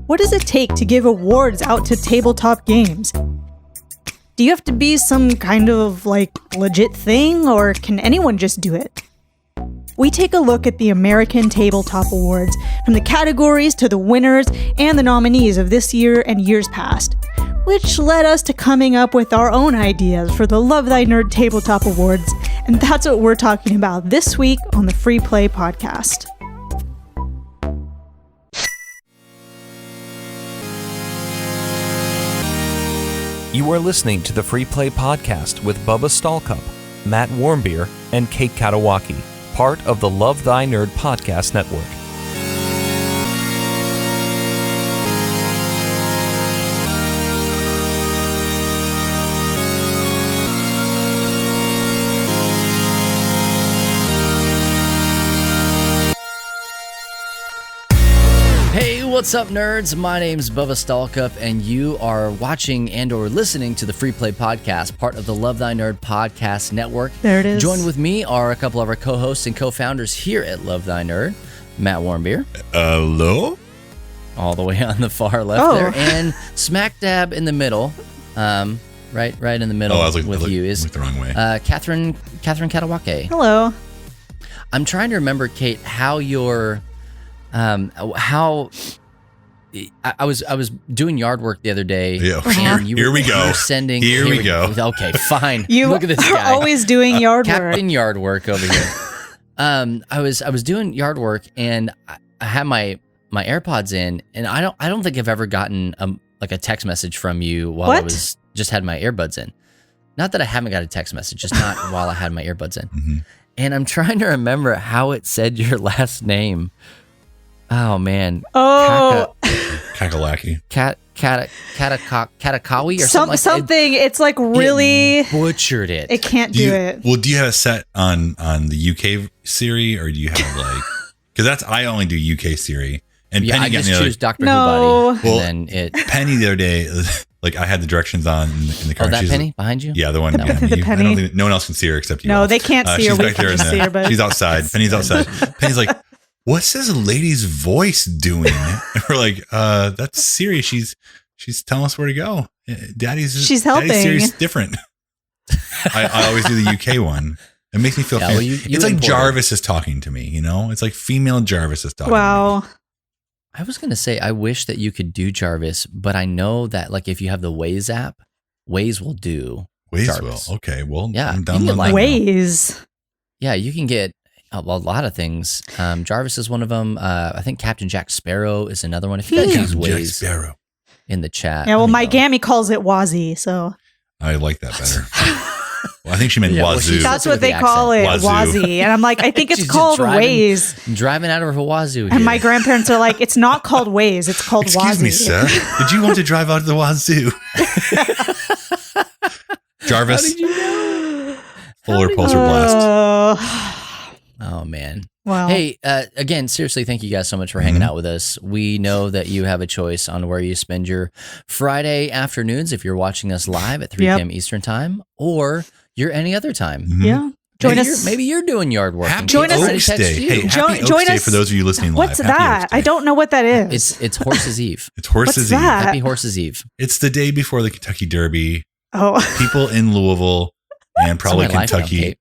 What does it take to give awards out to tabletop games? Do you have to be some kind of, legit thing, or can anyone just do it? We take a look at the American Tabletop Awards, from the categories to the winners and the nominees of this year and years past, which led us to coming up with our own ideas for the Love Thy Nerd Tabletop Awards, and that's what we're talking about this week on the Free Play Podcast. You are listening to the Free Play Podcast with Bubba Stallcup, Matt Warmbier, and Kate Katawaki, part of the Love Thy Nerd Podcast Network. What's up, nerds? My name's Bubba Stallcup, and you are watching and or listening to the Free Play Podcast, part of the Love Thy Nerd Podcast Network. There it is. Joined with me are a couple of our co-hosts and co-founders here at Love Thy Nerd, Matt Warmbier. Hello? All the way on the far left there, and smack dab in the middle, right in the middle with you is the wrong way. Catherine Katawaki. Hello. I'm trying to remember, Kate, how your I was doing yard work the other day. Yeah. And Here we go. Here we go. Okay, fine. You look at this guy. are always doing yard work. Captain Yard Work over here. I was doing yard work, and I had my AirPods in, and I don't think I've ever gotten a text message from you while I was just had my earbuds in. Not that I haven't got a text message, just not while I had my earbuds in. Mm-hmm. And I'm trying to remember how it said your last name. Oh man. Oh. Kakalaki. Katakawi or something like something. It's like really butchered it. It can't do it. Well, do you have a set on the UK Siri, or do you have because I only do UK Siri, and yeah, Penny I just got me choose Dr. No. Who Buddy, and then Penny the other day, I had the directions on in the car. Oh, that Penny behind you? Yeah, the one. The Penny. I don't think no one else can see her except you. No, they can't see her. She's We back there can see her, but she's outside. Penny's outside. Penny's like, what's this lady's voice doing? And we're like, that's Siri. She's telling us where to go. She's helping. Daddy's Siri's different. I always do the UK one. It makes me feel fancy. It's like Jarvis is talking to me, It's like female Jarvis is talking to me. I was going to say, I wish that you could do Jarvis, but I know that if you have the Waze app, Waze will do Jarvis. Will. Okay, well, yeah, I'm done with Waze. Yeah, you can get a lot of things. Jarvis is one of them. I think Captain Jack Sparrow is another one. If you guys use Waze in the chat. Yeah, well, my Gammy calls it Wazzy, so. I like that better. Well, I think she meant Wazoo. That's what they call it, Wazzy. And I'm like, I think it's called Waze. Driving out of her Wazoo here. And my grandparents are like, it's not called Waze, it's called Wazzy. Excuse me, sir. Did you want to drive out of the Wazoo? Jarvis. How did you know? Fuller Pulsar Blast. Oh, man. Wow. Hey, again, seriously, thank you guys so much for hanging out with us. We know that you have a choice on where you spend your Friday afternoons if you're watching us live at 3 p.m. Eastern time, or you're any other time. Mm-hmm. Yeah. Join us. Maybe you're doing yard work. Happy Oaks Day. Hey, happy Oaks Day for those of you listening live. What's that? I don't know what that is. It's Horse's Eve. It's Horse's Eve. That? Happy Horse's Eve. It's the day before the Kentucky Derby. Oh. People in Louisville and probably Kentucky.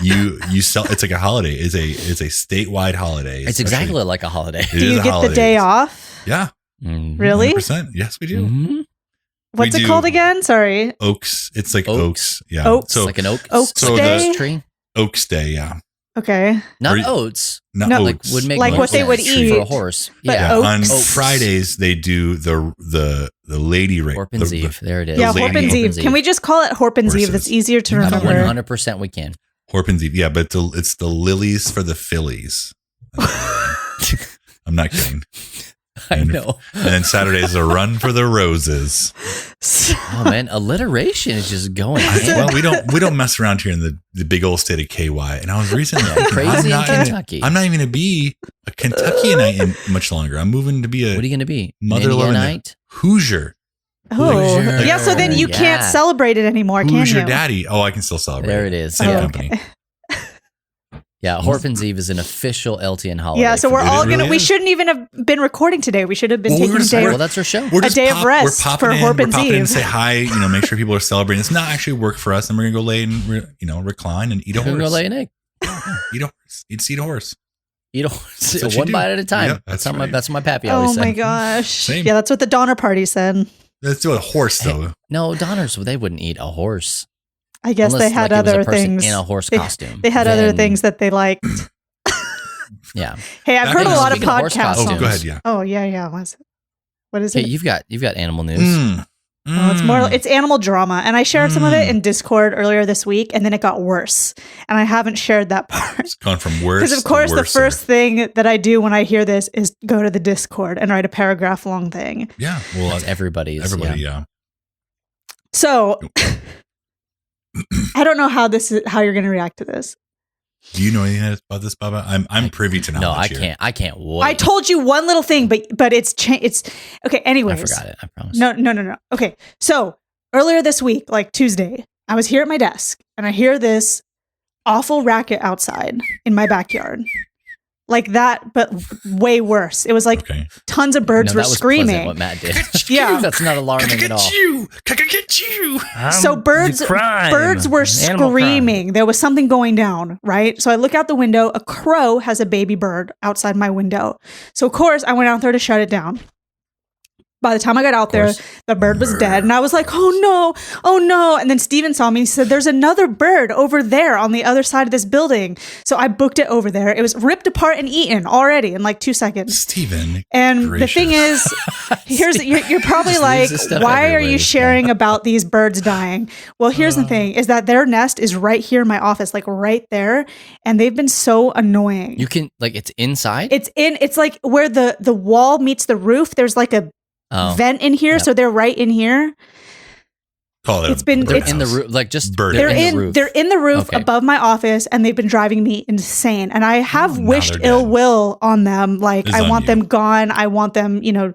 You sell. It's like a holiday. It's a statewide holiday. It's exactly like a holiday. Do you get the day off? Yeah. Really? 100%. Yes, we do. Mm-hmm. What's it called again? Sorry. Oaks. It's like Oaks. Yeah. Oaks. So like an Oaks Day? Tree. Oaks Day. Yeah. Okay. Not oats. Not like oats. would make like what they would eat eat for a horse. But Yeah. On Oaks. Fridays they do the lady race. Horpin's Eve. There it is. Yeah, Horpin's Eve. Can we just call it Horpin's Eve? That's easier to remember. 100% we can. Horpin's Eve. Yeah, but it's the lilies for the fillies. I'm not kidding. I know. And then Saturday is a run for the roses. Oh man, alliteration is just going. Well, we don't mess around here in the big old state of KY. And I was recently crazy in Kentucky. I'm not even going to be a Kentuckianite much longer. I'm moving to be a. What are you going to be? Mother-loving Hoosier. Oh, yeah. So then you can't celebrate it anymore, can you? Hoosier Daddy. Oh, I can still celebrate. There it is. Same company. Yeah, Horpin's Eve is an official LTN holiday. Yeah, so we're all really we shouldn't even have been recording today. We should have been taking a day. Well, that's our show. A day of rest for Horpin's Eve. In, say hi, make sure people are celebrating. It's not actually work for us, and we're gonna go lay and recline and eat a horse. We're gonna go lay an egg. Eat a horse. Eat a horse. Eat a horse. One bite at a time. Yep, that's what my pappy always said. Oh my gosh. Same. Yeah, that's what the Donner Party said. Let's do a horse though. Hey, no, Donners, they wouldn't eat a horse. I guess they had other things in a horse costume. They had other things that they liked. Yeah. Hey, I've heard a lot of podcasts. Oh, go ahead. Yeah. Oh, yeah. What is it? Hey, you've got animal news. It's animal drama, and I shared some of it in Discord earlier this week, and then it got worse, and I haven't shared that part. It's gone from worse. Because of course, the first thing that I do when I hear this is go to the Discord and write a paragraph long thing. Yeah, well, that's everybody. Yeah. So. I don't know how you're going to react to this. Do you know anything about this, Bubba? I'm privy to knowledge. No, I can't wait. I told you one little thing, but it's okay. Anyways, I forgot it. I promise. No. Okay, so earlier this week, like Tuesday, I was here at my desk and I hear this awful racket outside in my backyard. Like that, but way worse. It was like tons of birds were screaming. What Matt did. Yeah, that's not alarming at all. Get you. So birds were screaming. There was something going down, right? So I look out the window. A crow has a baby bird outside my window. So of course I went out there to shut it down. By the time I got out there, the bird was dead. And I was like, oh no. And then Steven saw me and he said, there's another bird over there on the other side of this building. So I booked it over there. It was ripped apart and eaten already in like 2 seconds. Steven. And the thing is, you're probably like, why are you sharing about these birds dying? Well, here's the thing is that their nest is right here in my office, like right there. And they've been so annoying. You can it's inside? It's like where the wall meets the roof. There's like a vent in here, so they're right in here. They're in the roof, like just they're in the roof. They're in the roof above my office, and they've been driving me insane. And I have wished ill will on them. Like I want them gone. I want them, to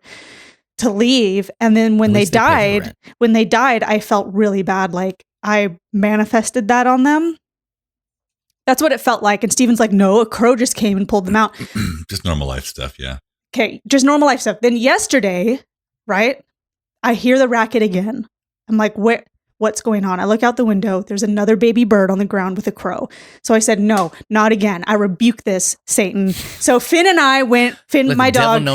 leave. And then when they died, I felt really bad. Like I manifested that on them. That's what it felt like. And Steven's like, no, a crow just came and pulled them out. Just normal life stuff, yeah. Okay, just normal life stuff. Then yesterday, right, I hear the racket again. I'm like, what's going on? I look out the window. There's another baby bird on the ground with a crow. So I said, no, not again. I rebuke this, Satan. So Finn and I went, my dog,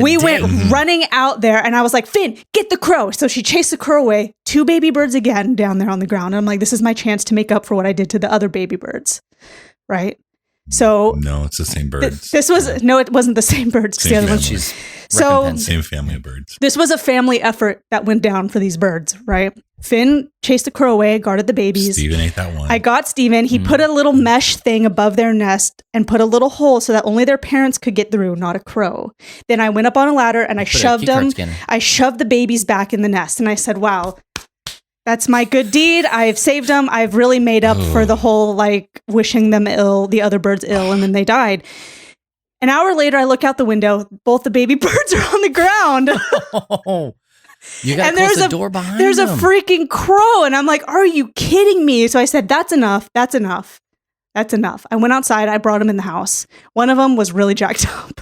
we went running out there and I was like, Finn, get the crow. So she chased the crow away. 2 baby birds again down there on the ground. And I'm like, this is my chance to make up for what I did to the other baby birds. Right? So no, it's the same birds. It wasn't the same birds. Same the other one. Same family of birds. This was a family effort that went down for these birds, right? Finn chased the crow away, guarded the babies. Steven ate that one. I got Steven. He put a little mesh thing above their nest and put a little hole so that only their parents could get through, not a crow. Then I went up on a ladder and I shoved them. I shoved the babies back in the nest and I said, wow, that's my good deed. I've saved them. I've really made up for the whole wishing them ill, the other birds ill, and then they died. An hour later, I look out the window. Both the baby birds are on the ground. You got to close the door behind There's them. A freaking crow. And I'm like, are you kidding me? So I said, that's enough. That's enough. I went outside. I brought him in the house. One of them was really jacked up.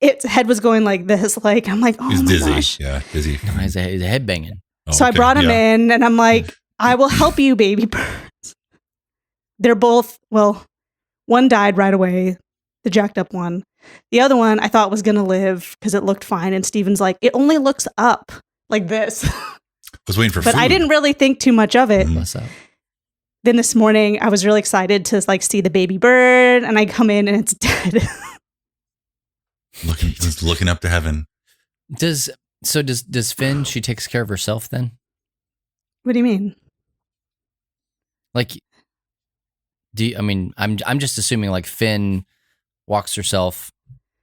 Its head was going like this. I'm like, oh, he's my dizzy. gosh. Yeah, dizzy. He's a head banging. So I brought him in and I'm like, I will help you, baby birds. They're both, one died right away, the jacked up one. The other one I thought was going to live because it looked fine. And Steven's like, it only looks up like this. I was waiting for food. But I didn't really think too much of it. What's up? Then this morning I was really excited to see the baby bird and I come in and it's dead. looking up to heaven. Does Finn, she takes care of herself then? What do you mean? I'm just assuming Finn walks herself,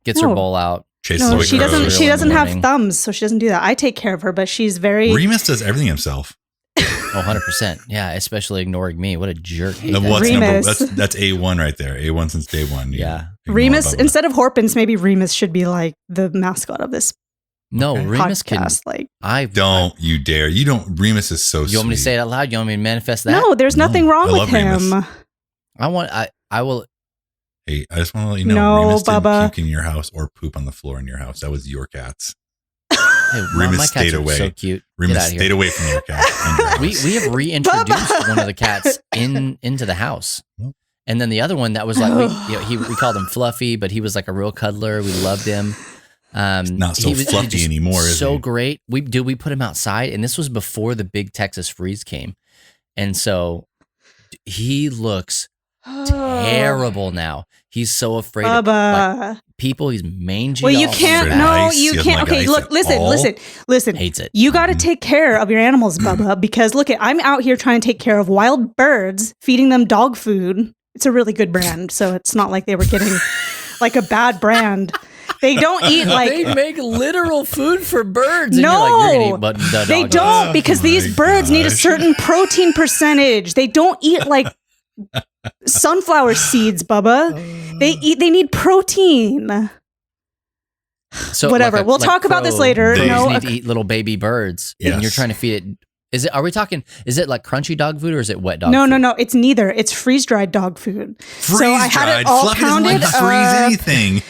gets her bowl out. She doesn't have thumbs, so she doesn't do that. I take care of her, but she's very... Remus does everything himself. 100%. Yeah, especially ignoring me. What a jerk. Remus. That's A1 right there. A1 since day one. Yeah. Remus, instead of Horpins, maybe Remus should be the mascot of this. No, Remus podcast, can. Don't you dare. You don't. Remus is so sweet. You want me to say it out loud? You want me to manifest that? No, there's nothing wrong with him. Remus. I will. Hey, I just want to let you know, No, Remus didn't Bubba. puke in your house or poop on the floor in your house. That was your cats. Hey, Remus my stayed cats are away. so cute. Remus stayed away from your cat. and your house. We have reintroduced one of the cats into the house. And then the other one that was like, we called him Fluffy, but he was like a real cuddler. We loved him. Not so fluffy anymore, is so he? great. We put him outside, and this was before the big Texas freeze came. And so he looks terrible now. He's so afraid of like, people. He's mangy. Well, you can't. No, you can't. Okay, look, listen. Hates it. You got to take care of your animals, Bubba, because look, I'm out here trying to take care of wild birds, feeding them dog food. It's a really good brand, so it's not like they were getting like a bad brand. They don't eat like they make literal food for birds. No, and you're like, you're gonna eat they don't because these birds need a certain protein percentage. They don't eat like sunflower seeds, Bubba. They need protein. So whatever. We'll talk about this later. They No, need to eat little baby birds, and you're trying to feed it. Are we talking? Is it like crunchy dog food or is it wet dog food? No. It's neither. It's freeze dried dog food. So I had it all Fluffy counted. doesn't like to freeze anything.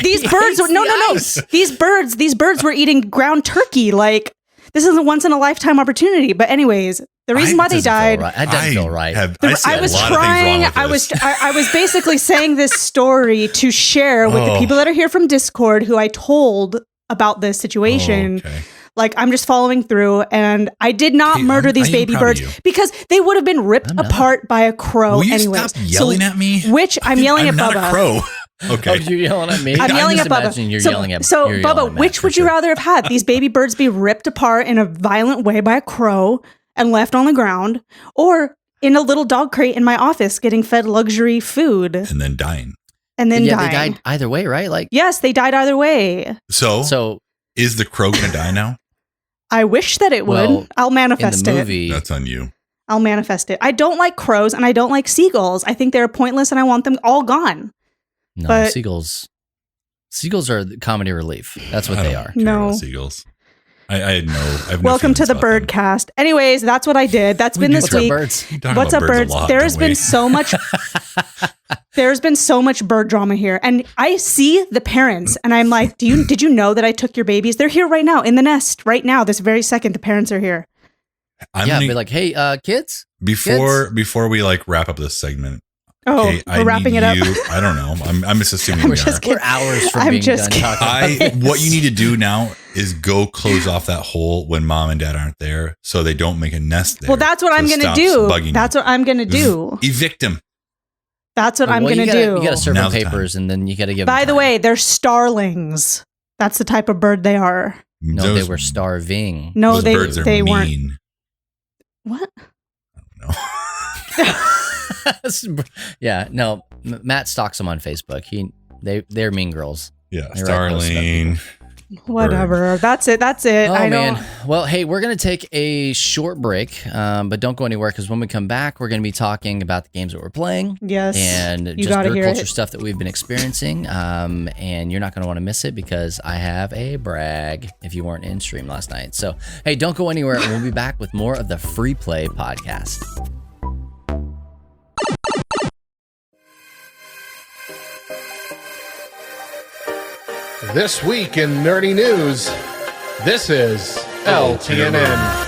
These birds, no. These birds were eating ground turkey. Like this is a once in a lifetime opportunity. But anyways, the reason why they died. That doesn't feel right. I was trying. I was basically saying this story to share with the people that are here from Discord, who I told about this situation. Okay. Like, I'm just following through, and I did not murder these baby birds because they would have been ripped apart by a crow. Will you anyways. stop yelling at me? Which I'm yelling at Bubba. I'm not a crow. Okay. Oh, you're yelling at me? I'm yelling at Bubba. You're yelling at So, you're Bubba, yelling at which would you rather have had? These baby birds be ripped apart in a violent way by a crow and left on the ground, or in a little dog crate in my office getting fed luxury food? And then dying. And then dying. They died either way, right? Like, yes, they died either way. So is the crow going to die now? I wish that it would. Well, I'll manifest in the movie, it. That's on you. I'll manifest it. I don't like crows and I don't like seagulls. I think they're pointless and I want them all gone. No, but seagulls are the comedy relief. That's what they are. No seagulls. I know. Welcome to the bird cast. Anyways, that's what I did. That's been this week. What's up, birds? There's been so much. There's been so much bird drama here, and I see the parents, and I'm like, did you know that I took your babies? They're here right now in the nest right now. This very second, the parents are here. Be like, hey, kids. Before we like wrap up this segment. Oh, okay, we're wrapping it up. I don't know. I'm just assuming we're hours from being done talking. What you need to do now is go close off that hole when mom and dad aren't there, so they don't make a nest there. Well, that's what I'm going to do. That's what I'm going to do. Evict them. That's what I'm going to do. You got to serve them papers, and then you got to give. By the way, they're starlings. That's the type of bird they are. No, they were starving. No, those they weren't. Mean. What? I don't know. Yeah, no. Matt stalks them on Facebook. They're mean girls. Yeah, starling. Whatever. Bird. That's it. Oh, man. Well, hey, we're going to take a short break, but don't go anywhere because when we come back, we're going to be talking about the games that we're playing. Yes. And just nerd culture stuff that we've been experiencing. And you're not going to want to miss it because I have a brag if you weren't in stream last night. So, hey, don't go anywhere. And we'll be back with more of the Free Play podcast. This week in nerdy news, this is LTNN.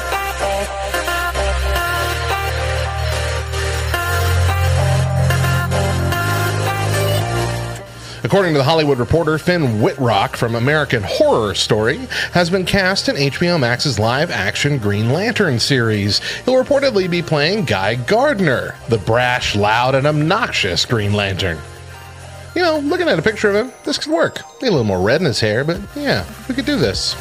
According to The Hollywood Reporter, Finn Wittrock from American Horror Story has been cast in HBO Max's live-action Green Lantern series. He'll reportedly be playing Guy Gardner, the brash, loud, and obnoxious Green Lantern. You know, looking at a picture of him, this could work. Maybe a little more red in his hair, but yeah, we could do this.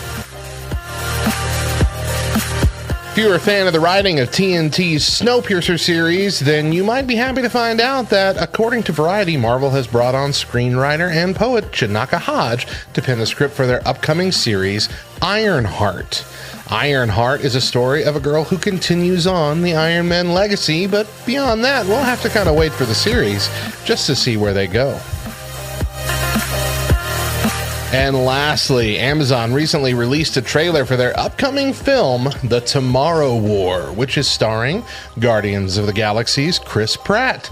If you're a fan of the writing of TNT's Snowpiercer series, then you might be happy to find out that, according to Variety, Marvel has brought on screenwriter and poet Chinaka Hodge to pen the script for their upcoming series, Ironheart. Ironheart is a story of a girl who continues on the Iron Man legacy, but beyond that, we'll have to kind of wait for the series just to see where they go. And lastly, Amazon recently released a trailer for their upcoming film, The Tomorrow War, which is starring Guardians of the Galaxy's Chris Pratt.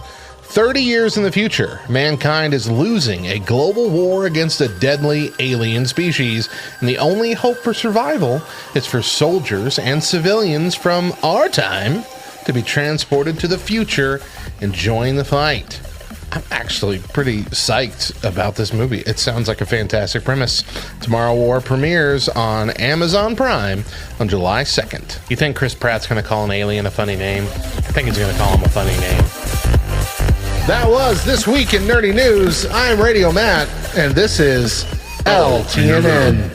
30 years in the future, mankind is losing a global war against a deadly alien species, and the only hope for survival is for soldiers and civilians from our time to be transported to the future and join the fight. I'm actually pretty psyched about this movie. It sounds like a fantastic premise. Tomorrow War premieres on Amazon Prime on July 2nd. You think Chris Pratt's going to call an alien a funny name? I think he's going to call him a funny name. That was This Week in Nerdy News. I'm Radio Matt, and this is LTNN.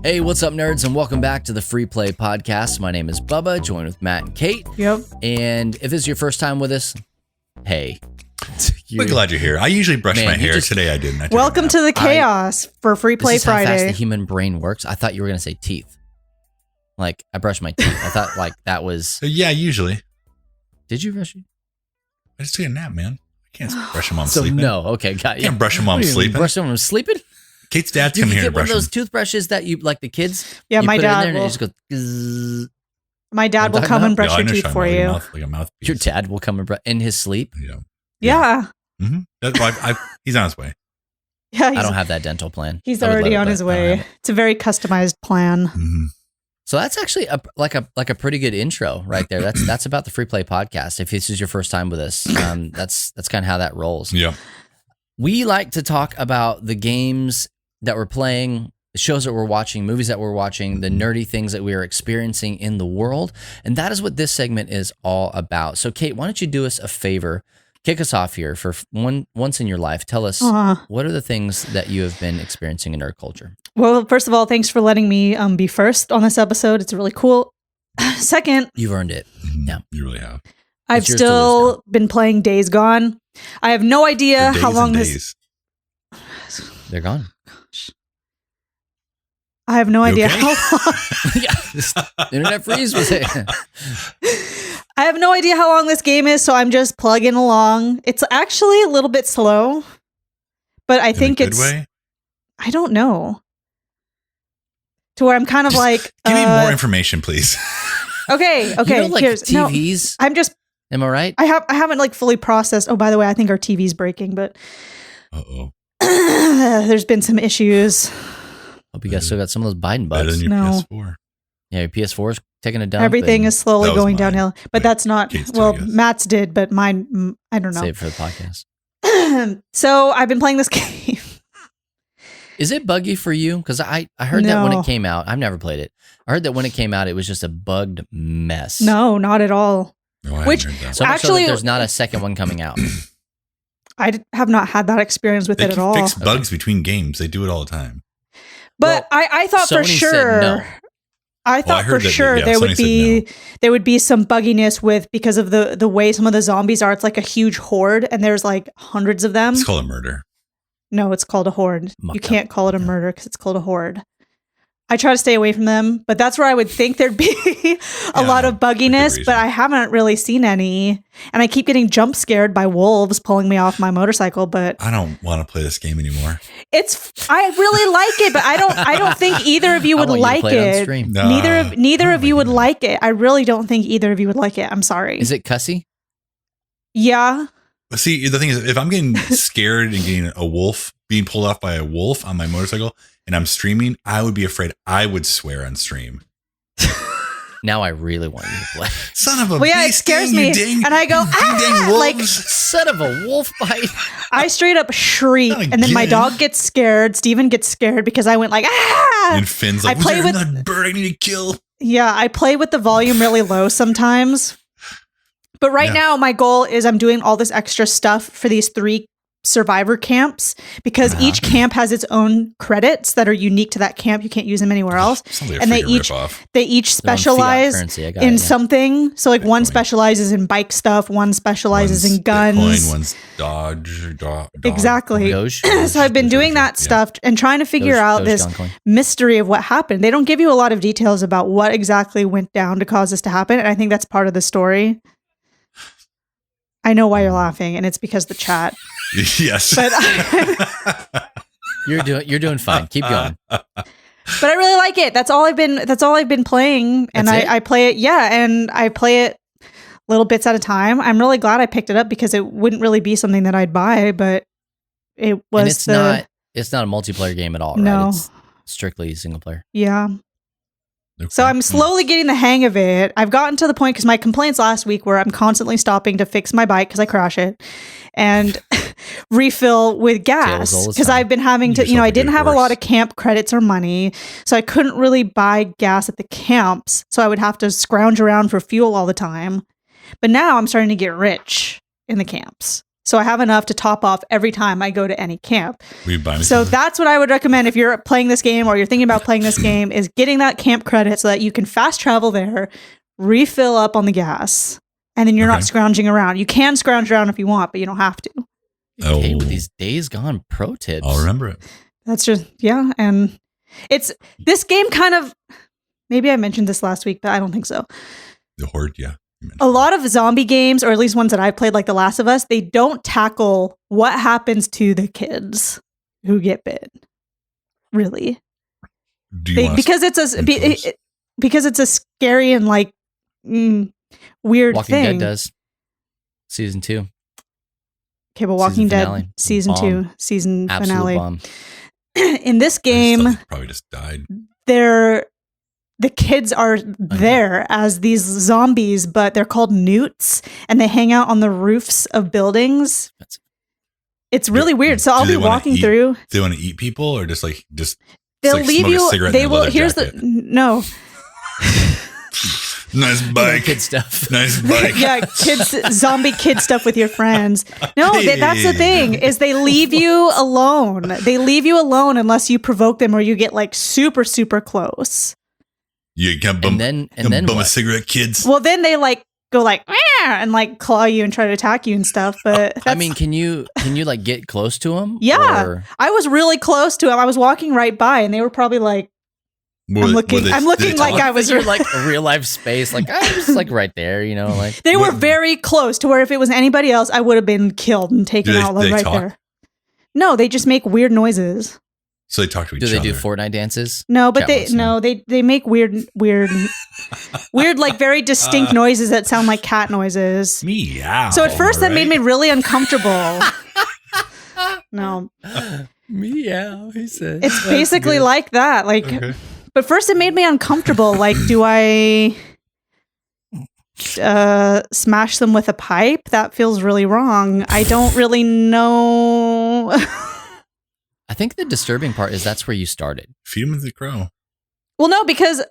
Hey, what's up, nerds, and welcome back to the Free Play Podcast. My name is Bubba, joined with Matt and Kate. Yep. And if this is your first time with us, hey. We're glad you're here. I usually brush my hair. Today I didn't. Welcome to the chaos for Free Play this is Friday. How fast the human brain works. I thought you were going to say teeth. Like, I brush my teeth. I thought, like, that was... Yeah, usually. Did you brush your... I just take a nap, man. I can't brush them while I'm sleeping. No, okay, got you. I can't brush them while I'm sleeping. Brush them while I'm sleeping? Kate's dad's come here to brush them. You get one of those toothbrushes that you, like the kids? Yeah, my dad will. And just go, my dad will come and brush your teeth for you. Like a mouthpiece. Your dad will come and brush in his sleep? Yeah. Mm-hmm. That's why he's on his way. Yeah, I don't have that dental plan. He's already on his way. It's a very customized plan. Mm-hmm. So that's actually like a pretty good intro right there. That's about the Free Play Podcast. If this is your first time with us, that's kind of how that rolls. Yeah. We like to talk about the games that we're playing, the shows that we're watching, movies that we're watching, the nerdy things that we are experiencing in the world. And that is what this segment is all about. So, Kate, why don't you do us a favor? Kick us off here for once in your life. Tell us, what are the things that you have been experiencing in nerd culture? Well, first of all, thanks for letting me be first on this episode. It's really cool. Second, you've earned it. Yeah, you really have. I've still been playing Days Gone. I have no idea how long this. They're gone. I have no idea how long. Internet freeze was it. I have no idea how long this game is, so I'm just plugging along. It's actually a little bit slow, but I think it's. Way? I don't know. To where I'm kind of just like. Give me more information, please. Okay. You know, like here's TVs. No, I'm just. Am I right? I haven't like fully processed. Oh, by the way, I think our TV's breaking, but. There's been some issues. Hope you guys still got some of those Biden bugs. Better than your PS4. Yeah, your PS4 is taking a dump. Everything is slowly going downhill. But that's not, Matt's did, but mine, I don't know. Save it for the podcast. So I've been playing this game. Is it buggy for you? Because I heard that when it came out, I've never played it. I heard that when it came out, it was just a bugged mess. No, not at all. No, Which so much actually, so that there's not a second one coming out. I have not had that experience with it at all. They fix bugs between games. They do it all the time. But I thought Sony for sure. No. I thought for sure there would be some bugginess with because of the way some of the zombies are. It's like a huge horde, and there's like hundreds of them. It's called a murder. No, it's called a horde. You can't call it a murder because it's called a horde. I try to stay away from them, but that's where I would think there'd be a lot of bugginess, but I haven't really seen any. And I keep getting jump scared by wolves pulling me off my motorcycle, but I don't want to play this game anymore. I really like it, but I don't think either of you would like it. Neither of you would like it. I really don't think either of you would like it. I'm sorry. Is it cussy? Yeah. See, the thing is, if I'm getting scared and getting a wolf, being pulled off by a wolf on my motorcycle, and I'm streaming, I would be afraid I would swear on stream. Now I really want you to play. Son of a well, yeah, it scares me. And I go, like, son of a wolf bite. I straight up shriek. And then my dog gets scared. Steven gets scared because I went like, ah! And Finn's like, that bird I need to kill. Yeah, I play with the volume really low sometimes. But right now, my goal is I'm doing all this extra stuff for these 3 survivor camps because each camp has its own credits that are unique to that camp. You can't use them anywhere else. And they each specialize in something. So like one specializes in bike stuff, one specializes in guns. Bitcoin, one's Dodge. Exactly. So I've been doing that stuff and trying to figure out this mystery of what happened. They don't give you a lot of details about what exactly went down to cause this to happen. And I think that's part of the story. I know why you're laughing, and it's because the chat. Yes. But you're doing fine. Keep going. But I really like it. That's all I've been playing, and I play it. Yeah, and I play it little bits at a time. I'm really glad I picked it up because it wouldn't really be something that I'd buy, but it was. And it's not a multiplayer game at all, no. Right? It's strictly single player. Yeah. Okay. So I'm slowly getting the hang of it. I've gotten to the point because my complaints last week were I'm constantly stopping to fix my bike because I crash it and refill with gas because I've been having to, I didn't have a lot of camp credits or money. So I couldn't really buy gas at the camps. So I would have to scrounge around for fuel all the time. But now I'm starting to get rich in the camps. So I have enough to top off every time I go to any camp. So that's what I would recommend if you're playing this game or you're thinking about playing this game is getting that camp credit so that you can fast travel there, refill up on the gas, and then you're not scrounging around. You can scrounge around if you want, but you don't have to. Okay, with these Days Gone pro tips. I'll remember it. That's just, yeah. And it's this game kind of, maybe I mentioned this last week, but I don't think so. The Horde, yeah. A lot of zombie games, or at least ones that I've played, like The Last of Us, they don't tackle what happens to the kids who get bit. Really, because it's a scary and like weird Walking thing. Dead does season 2. Okay, but Walking Dead season 2 season Absolute finale. Bomb. In this game, probably just died. The kids are there as these zombies, but they're called newts, and they hang out on the roofs of buildings. It's really weird. So I'll be walking through. Do they want to eat people, or just they'll leave you? They will. Here's jacket? No. Nice bike, kid stuff. Nice bike. Yeah, zombie kid stuff with your friends. No, that's the thing is they leave you alone. They leave you alone unless you provoke them or you get like super super close. You can bum, and then bum what? a cigarette, kids. Well, then they like go like and like claw you and try to attack you and stuff. But I mean, can you like get close to them? Yeah, I was really close to them. I was walking right by, and they were probably like, I'm looking like I was like a real life space. Like I was like right there, like they were very close to where if it was anybody else, I would have been killed and taken out right there. No, they just make weird noises. So they talk to each other. Do they do Fortnite dances? No, but they make weird like very distinct noises that sound like cat noises. Meow. So at first that made me really uncomfortable. No. Meow, he said. It's basically like that. Like but first it made me uncomfortable. Like, do I smash them with a pipe? That feels really wrong. I don't really know. I think the disturbing part is that's where you started. Feed him with the crow. Well, no, because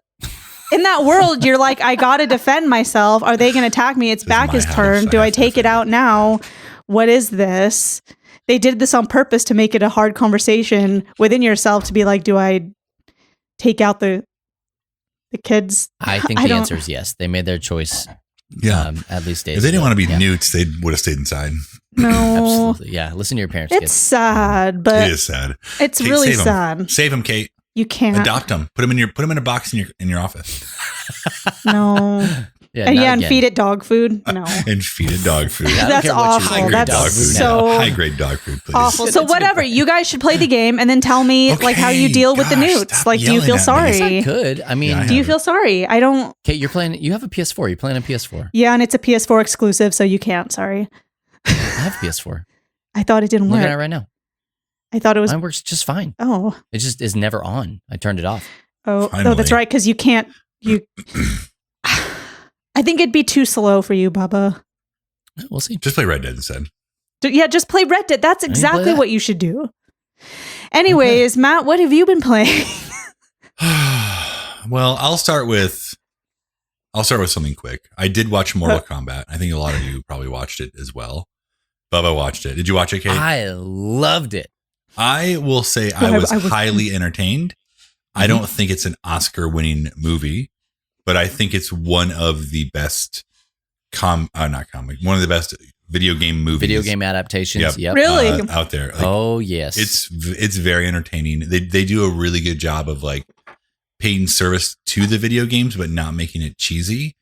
in that world, you're like, I gotta defend myself. Are they going to attack me? It's Bacchus' turn. Do I take it out now? What is this? They did this on purpose to make it a hard conversation within yourself to be like, do I take out the kids? I think the answer is yes. They made their choice. Yeah. At least days if they didn't ago. want to be newts, they would have stayed inside. No. Absolutely. Yeah. Listen to your parents. It's sad, but it is sad. It's Kate, really save sad. Save him, Kate. You can't adopt him. Put him in a box in your office. No. And feed it dog food. No. And feed it dog food. That's awful. That's so high grade dog food, please. Awful. So whatever. You guys should play the game and then tell me like how you deal with the newts. Like, do you feel sorry? Good. I mean, do you feel sorry? I don't. Kate, you're playing. You have a PS4. You're playing a PS4. Yeah, and it's a PS4 exclusive, so you can't. Sorry. I have a PS4. I thought it didn't work. Look at it right now. I thought it was. Mine works just fine. Oh. It just is never on. I turned it off. Oh, that's right. Because you can't. I think it'd be too slow for you, Bubba. We'll see. Just play Red Dead instead. Yeah, just play Red Dead. That's exactly what you should do. Anyways, Matt, what have you been playing? Well, I'll start with something quick. I did watch Mortal Kombat. I think a lot of you probably watched it as well. Bubba watched it. Did you watch it, Kate? I loved it. I will say I was highly entertained. I don't think it's an Oscar-winning movie, but I think it's one of the best one of the best video game movies. Video game adaptations. Yep. Really? Out there. Like, oh, yes. It's very entertaining. They do a really good job of like paying service to the video games, but not making it cheesy.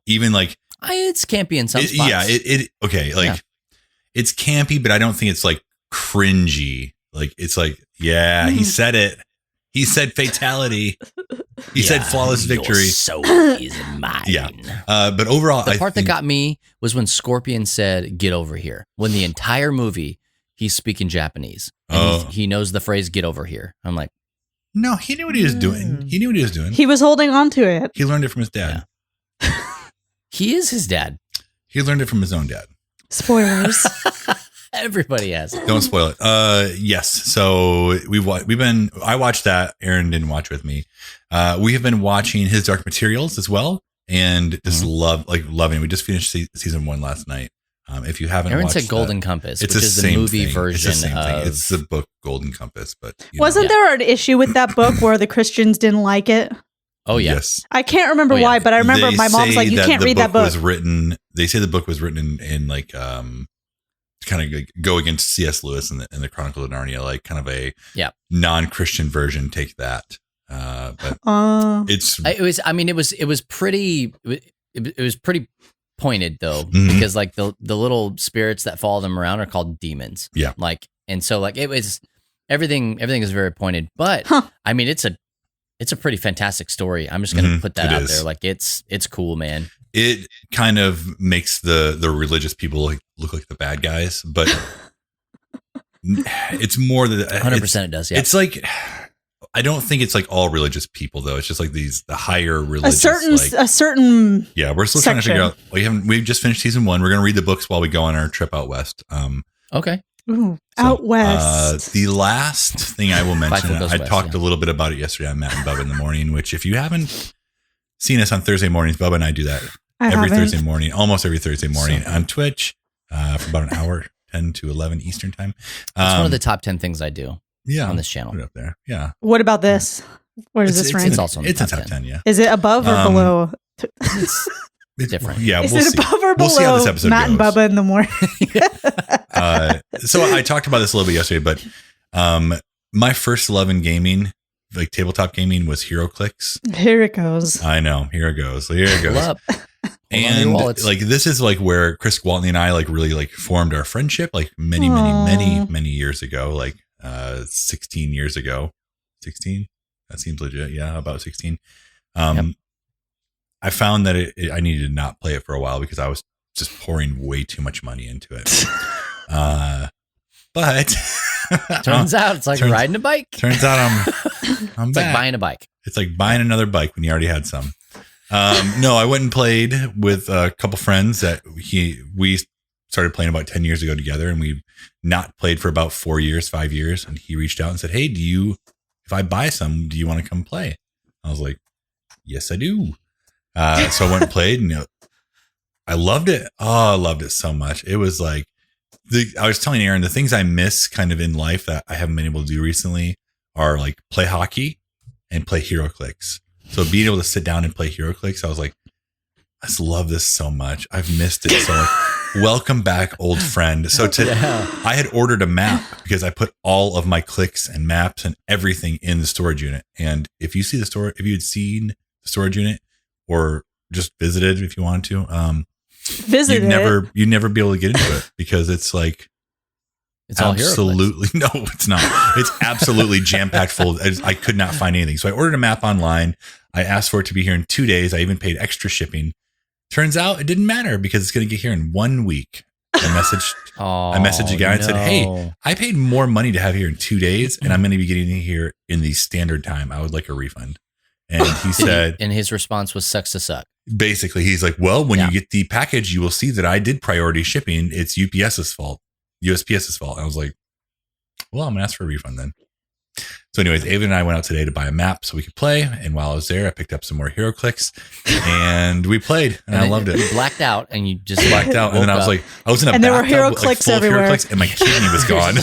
Even like it's campy in some spots. Yeah. Okay. Like it's campy, but I don't think it's like cringy. Like it's like, yeah, he said it. He said fatality. He said flawless victory. So is mine. Yeah. But overall, the part that got me was when Scorpion said, "Get over here." When the entire movie, he's speaking Japanese. And he knows the phrase "Get over here." I'm like, no, he knew what he was doing. He knew what he was doing. He was holding on to it. He learned it from his dad. Yeah. He is his dad. He learned it from his own dad. Spoilers. Everybody has. Don't spoil it. Yes. So I watched that. Aaron didn't watch with me. We have been watching His Dark Materials as well, and just loving. We just finished season 1 last night. If you haven't, Aaron watched said Golden Compass, which is the movie version of. It's the book Golden Compass, but wasn't there an issue with that book where the Christians didn't like it? Oh yeah. Yes. I can't remember why, but I remember my mom's like, "You can't read that book." They say the book was written in like kind of go against C.S. Lewis and the Chronicle of Narnia, like kind of a non-Christian version. Take that. But it was pretty pointed though, because like the little spirits that follow them around are called demons. Yeah. Like, and so like it was everything is very pointed, but I mean, it's a pretty fantastic story. I'm just going to put that out there. Like it's cool, man. It kind of makes the religious people look like the bad guys, but it's more than 100%. It does. Yeah. It's like, I don't think it's like all religious people though. It's just like the higher religious, a certain. Yeah. We're still trying to figure out. We've just finished season 1. We're going to read the books while we go on our trip out west. Okay. Ooh, out west. The last thing I will mention, I talked a little bit about it yesterday on Matt and Bubba in the morning, which if you haven't seen us on Thursday mornings, Bubba and I do that Thursday morning, almost every Thursday morning on Twitch for about an hour, 10 to 11 Eastern time. It's one of the top 10 things I do on this channel. Put it up there. Yeah. What about this? Where does this rank? It's also it's a top 10, yeah. Is it above or below? It's different. Yeah, Is it above or below see how this episode Matt goes. and Bubba in the morning? So I talked about this a little bit yesterday, but my first love in gaming, like tabletop gaming, was HeroClix. Here it goes. I know. Here it goes. Here it goes. And like this is like where Chris Gwaltney and I like really like formed our friendship like many years ago, like 16 years ago. 16? That seems legit. Yeah, about 16. I found that I needed to not play it for a while because I was just pouring way too much money into it. But turns out it's like riding a bike. Turns out I'm it's like buying a bike. It's like buying another bike when you already had some. No, I went and played with a couple friends that we started playing about 10 years ago together, and we've not played for about 4 years, 5 years. And he reached out and said, "Hey, if I buy some, do you want to come play?" I was like, "Yes, I do." So I went and played, and I loved it. Oh, I loved it so much. It was like, I was telling Aaron, the things I miss kind of in life that I haven't been able to do recently are like play hockey and play HeroClix. So being able to sit down and play HeroClix, I was like, I just love this so much. I've missed it so much. Welcome back, old friend. So I had ordered a map because I put all of my clicks and maps and everything in the storage unit. And if you had seen the storage unit or just visited if you wanted to, you'd never be able to get into it because it's like it's absolutely no, it's not. It's absolutely jam-packed full. I could not find anything. So I ordered a map online. I asked for it to be here in 2 days. I even paid extra shipping. Turns out it didn't matter because it's going to get here in 1 week. I messaged a guy and said, "Hey, I paid more money to have here in 2 days, and I'm going to be getting it here in the standard time. I would like a refund." And he said, and his response was sucks to suck. Basically, he's like, "Well, when you get the package, you will see that I did priority shipping. It's USPS's fault. And I was like, "Well, I'm going to ask for a refund then." So anyways, Ava and I went out today to buy a map so we could play. And while I was there, I picked up some more HeroClix and we played and I loved it. You blacked out and you just blacked out. And then I was like, I was in a and bathtub there were HeroClix everywhere. And my kidney was gone.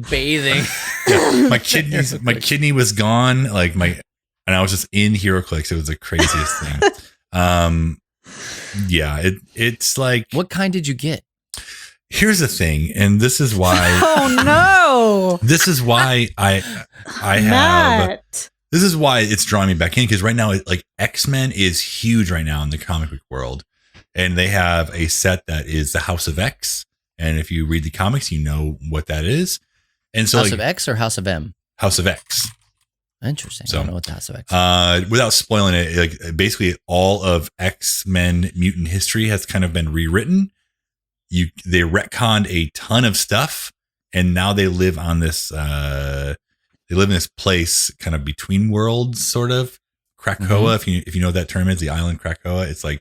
Bathing. Yeah, my kidney was gone. And I was just in HeroClix. It was the craziest thing. It's like, what kind did you get? Here's the thing, and this is why. Oh no! This is why I have. Matt. This is why it's drawing me back in because right now, like X-Men is huge right now in the comic book world, and they have a set that is the House of X, And if you read the comics, you know what that is. And so House of X or House of M? House of X. Interesting. So, I don't know what the House of X is. Without spoiling it, like basically all of X-Men mutant history has kind of been rewritten. They retconned a ton of stuff, and now they live on this they live in this place kind of between worlds, sort of. Krakoa, if you know what that term is, the island Krakoa. It's like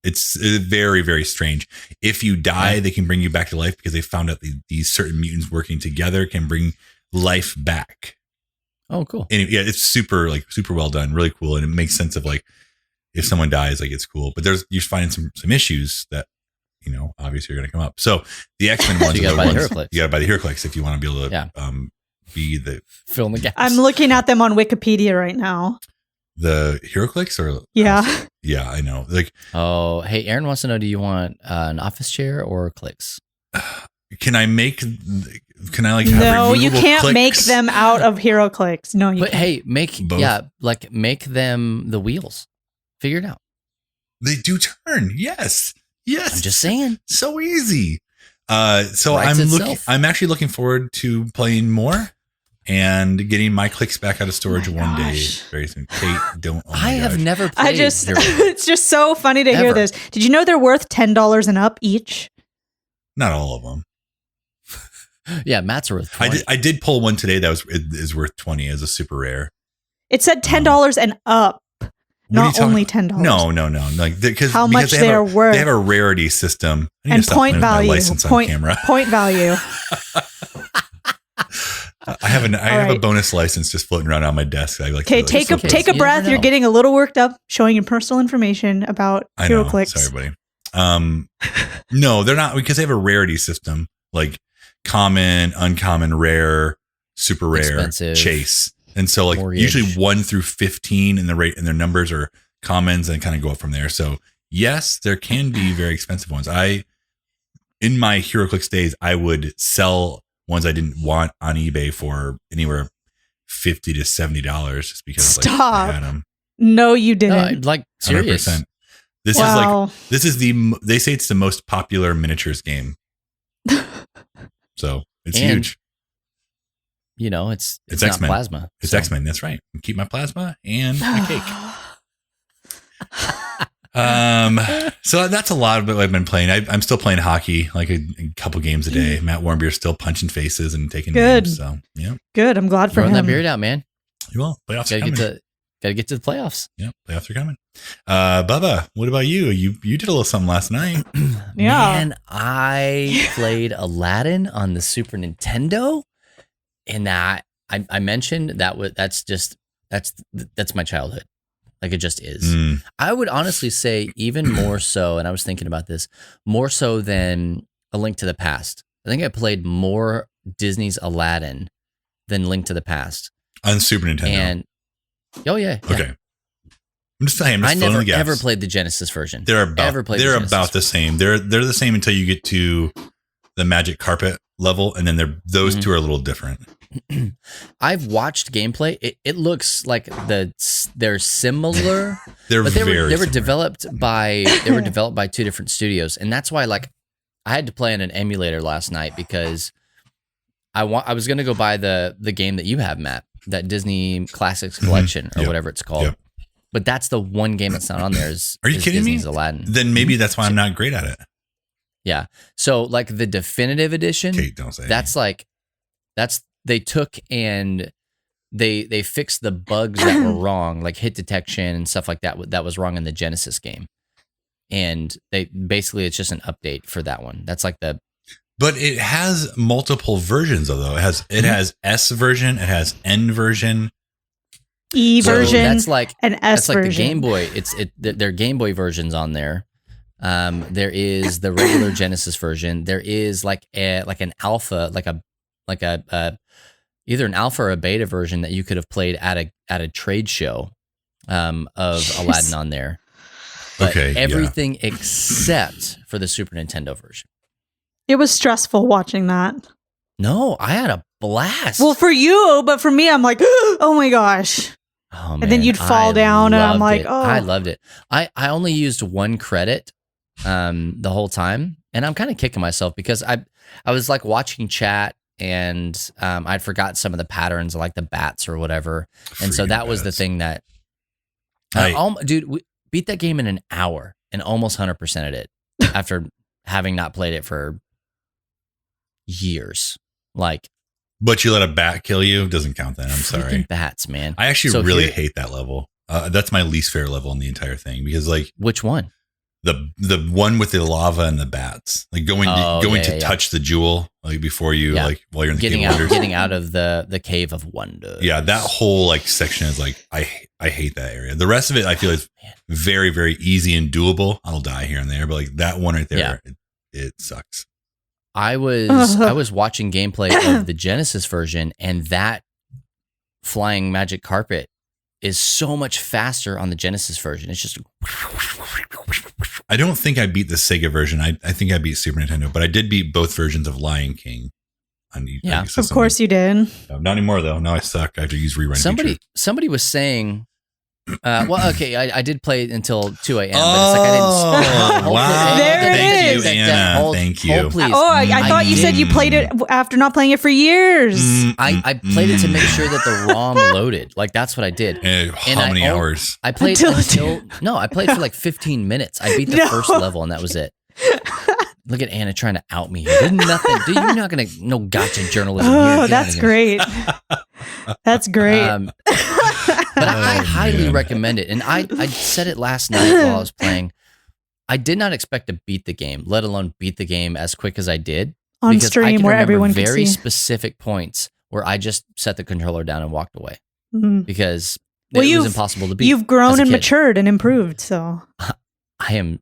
it's very, very strange. If you die, they can bring you back to life because they found out these certain mutants working together can bring life back. Oh, cool. And yeah, it's super well done, really cool, and it makes sense of like if someone dies, like it's cool. But you're finding some issues that obviously are going to come up. So the X-Men ones, you got to buy the HeroClix. You got to buy the HeroClix if you want to be able to be the fill in the gaps. I'm looking at them on Wikipedia right now. The HeroClix or yeah, yeah, I know. Like, oh, hey, Aaron wants to know: do you want an office chair or clicks? Can I like have no, you can't clicks? make them out of HeroClix. No, you But can't. hey, make them the wheels. Figure it out. They do turn. Yes. I'm just saying. So easy. So Writes I'm actually looking forward to playing more and getting my clicks back out of storage one day very soon. Kate, don't. Oh I have never played. It's just so funny to hear this. Did you know they're worth $10 and up each? Not all of them. Yeah, Matt's worth 20. I did pull one today that is worth 20 as a super rare. It said $10 and up, not only $10. No. Like because how much they are worth. They have a rarity system and point value. License on camera. Point value. I have a bonus license just floating around on my desk. Okay, take a breath. You're getting a little worked up, showing your personal information about HeroClix. Sorry, buddy. No, they're not, because they have a rarity system, like common, uncommon, rare, super rare, expensive, chase, and so like mortgage. Usually 1 through 15 in their numbers are commons and kind of go up from there. So yes, there can be very expensive ones. In my HeroClix days, I would sell ones I didn't want on eBay for anywhere $50 to $70 just because I had them. No, you didn't. Like serious. 100%. This is they say it's the most popular miniatures game. So it's huge. It's not X-Men. Plasma. It's X-Men. That's right. Keep my plasma and my cake. So that's a lot of what I've been playing. I'm still playing hockey, like a couple games a day. Matt Warmbier's still punching faces and taking names. So yeah, good. I'm glad for him. Run that beard out, man. You will. Playoffs are coming. Gotta get to the playoffs. Yeah, playoffs are coming. Bubba, what about you? You did a little something last night. Yeah, man, I played Aladdin on the Super Nintendo, and I mentioned that's my childhood. Like it just is. I would honestly say even more so, and I was thinking about this, more so than A Link to the Past. I think I played more Disney's Aladdin than Link to the Past. On Super Nintendo. And yeah. Okay. I'm just saying. I never ever played the Genesis version. They're about the same. They're the same until you get to the Magic Carpet level, and then those two are a little different. I've watched gameplay. It looks like they're similar. They were developed by two different studios, and that's why I had to play on an emulator last night because I was going to go buy the game that you have, Matt, that Disney Classics Collection or whatever it's called. Yep. But that's the one game that's not on there. Are you kidding Disney's me? Aladdin. Then maybe that's why I'm not great at it. Yeah. So the definitive edition, Kate, don't say that's they took and they fixed the bugs that were wrong, like hit detection and stuff like that was wrong in the Genesis game. And it's just an update for that one. That's but it has multiple versions though. It has S version, it has N version, E version, that's an S version. The Game Boy. Their Game Boy versions on there. There is the regular Genesis version. There is an alpha, either an alpha or a beta version that you could have played at a trade show of Aladdin on there. But everything except for the Super Nintendo version. It was stressful watching that. No, I had a blast. Well, for you, but for me, I'm like, oh my gosh. Oh, man, and then you'd fall down and I'm like, oh. I loved it. I only used 1 credit the whole time. And I'm kind of kicking myself because I was like watching chat and I'd forgot some of the patterns like the bats or whatever. And so that was the thing that dude, we beat that game in an hour and almost 100%ed it after having not played it for years. But you let a bat kill you? Doesn't count then. I'm sorry. Bats, man. I actually really hate that level. That's my least favorite level in the entire thing because which one? The one with the lava and the bats, like going to touch the jewel, like before you, like while you're in the getting out of the cave of wonder. Yeah, that whole like section is like I hate that area. The rest of it I feel is very, very easy and doable. I'll die here and there, but like that one right there, it sucks. I was watching gameplay of the Genesis version, and that flying magic carpet is so much faster on the Genesis version. It's just. I don't think I beat the Sega version. I think I beat Super Nintendo, but I did beat both versions of Lion King. Of course you did. Not anymore though. Now I suck. I have to use rerun. Somebody was saying. Well, okay, I did play it until 2 a.m. But it's like I didn't. Wow! There it is. Anna. Thank you. Please. Oh, I thought you said you played it after not playing it for years. I played it to make sure that the ROM loaded. Like that's what I did. How many hours? I played I played for like 15 minutes. I beat the first level and that was it. Look at Anna trying to out me here. There's nothing. Dude, you're not gonna gotcha journalism. Oh, that's great. That's great. But I highly recommend it. And I said it last night while I was playing. I did not expect to beat the game, let alone beat the game as quick as I did. On stream where everyone could see. Very specific points where I just set the controller down and walked away. Because it was impossible to beat. You've grown and matured and improved, so. I am.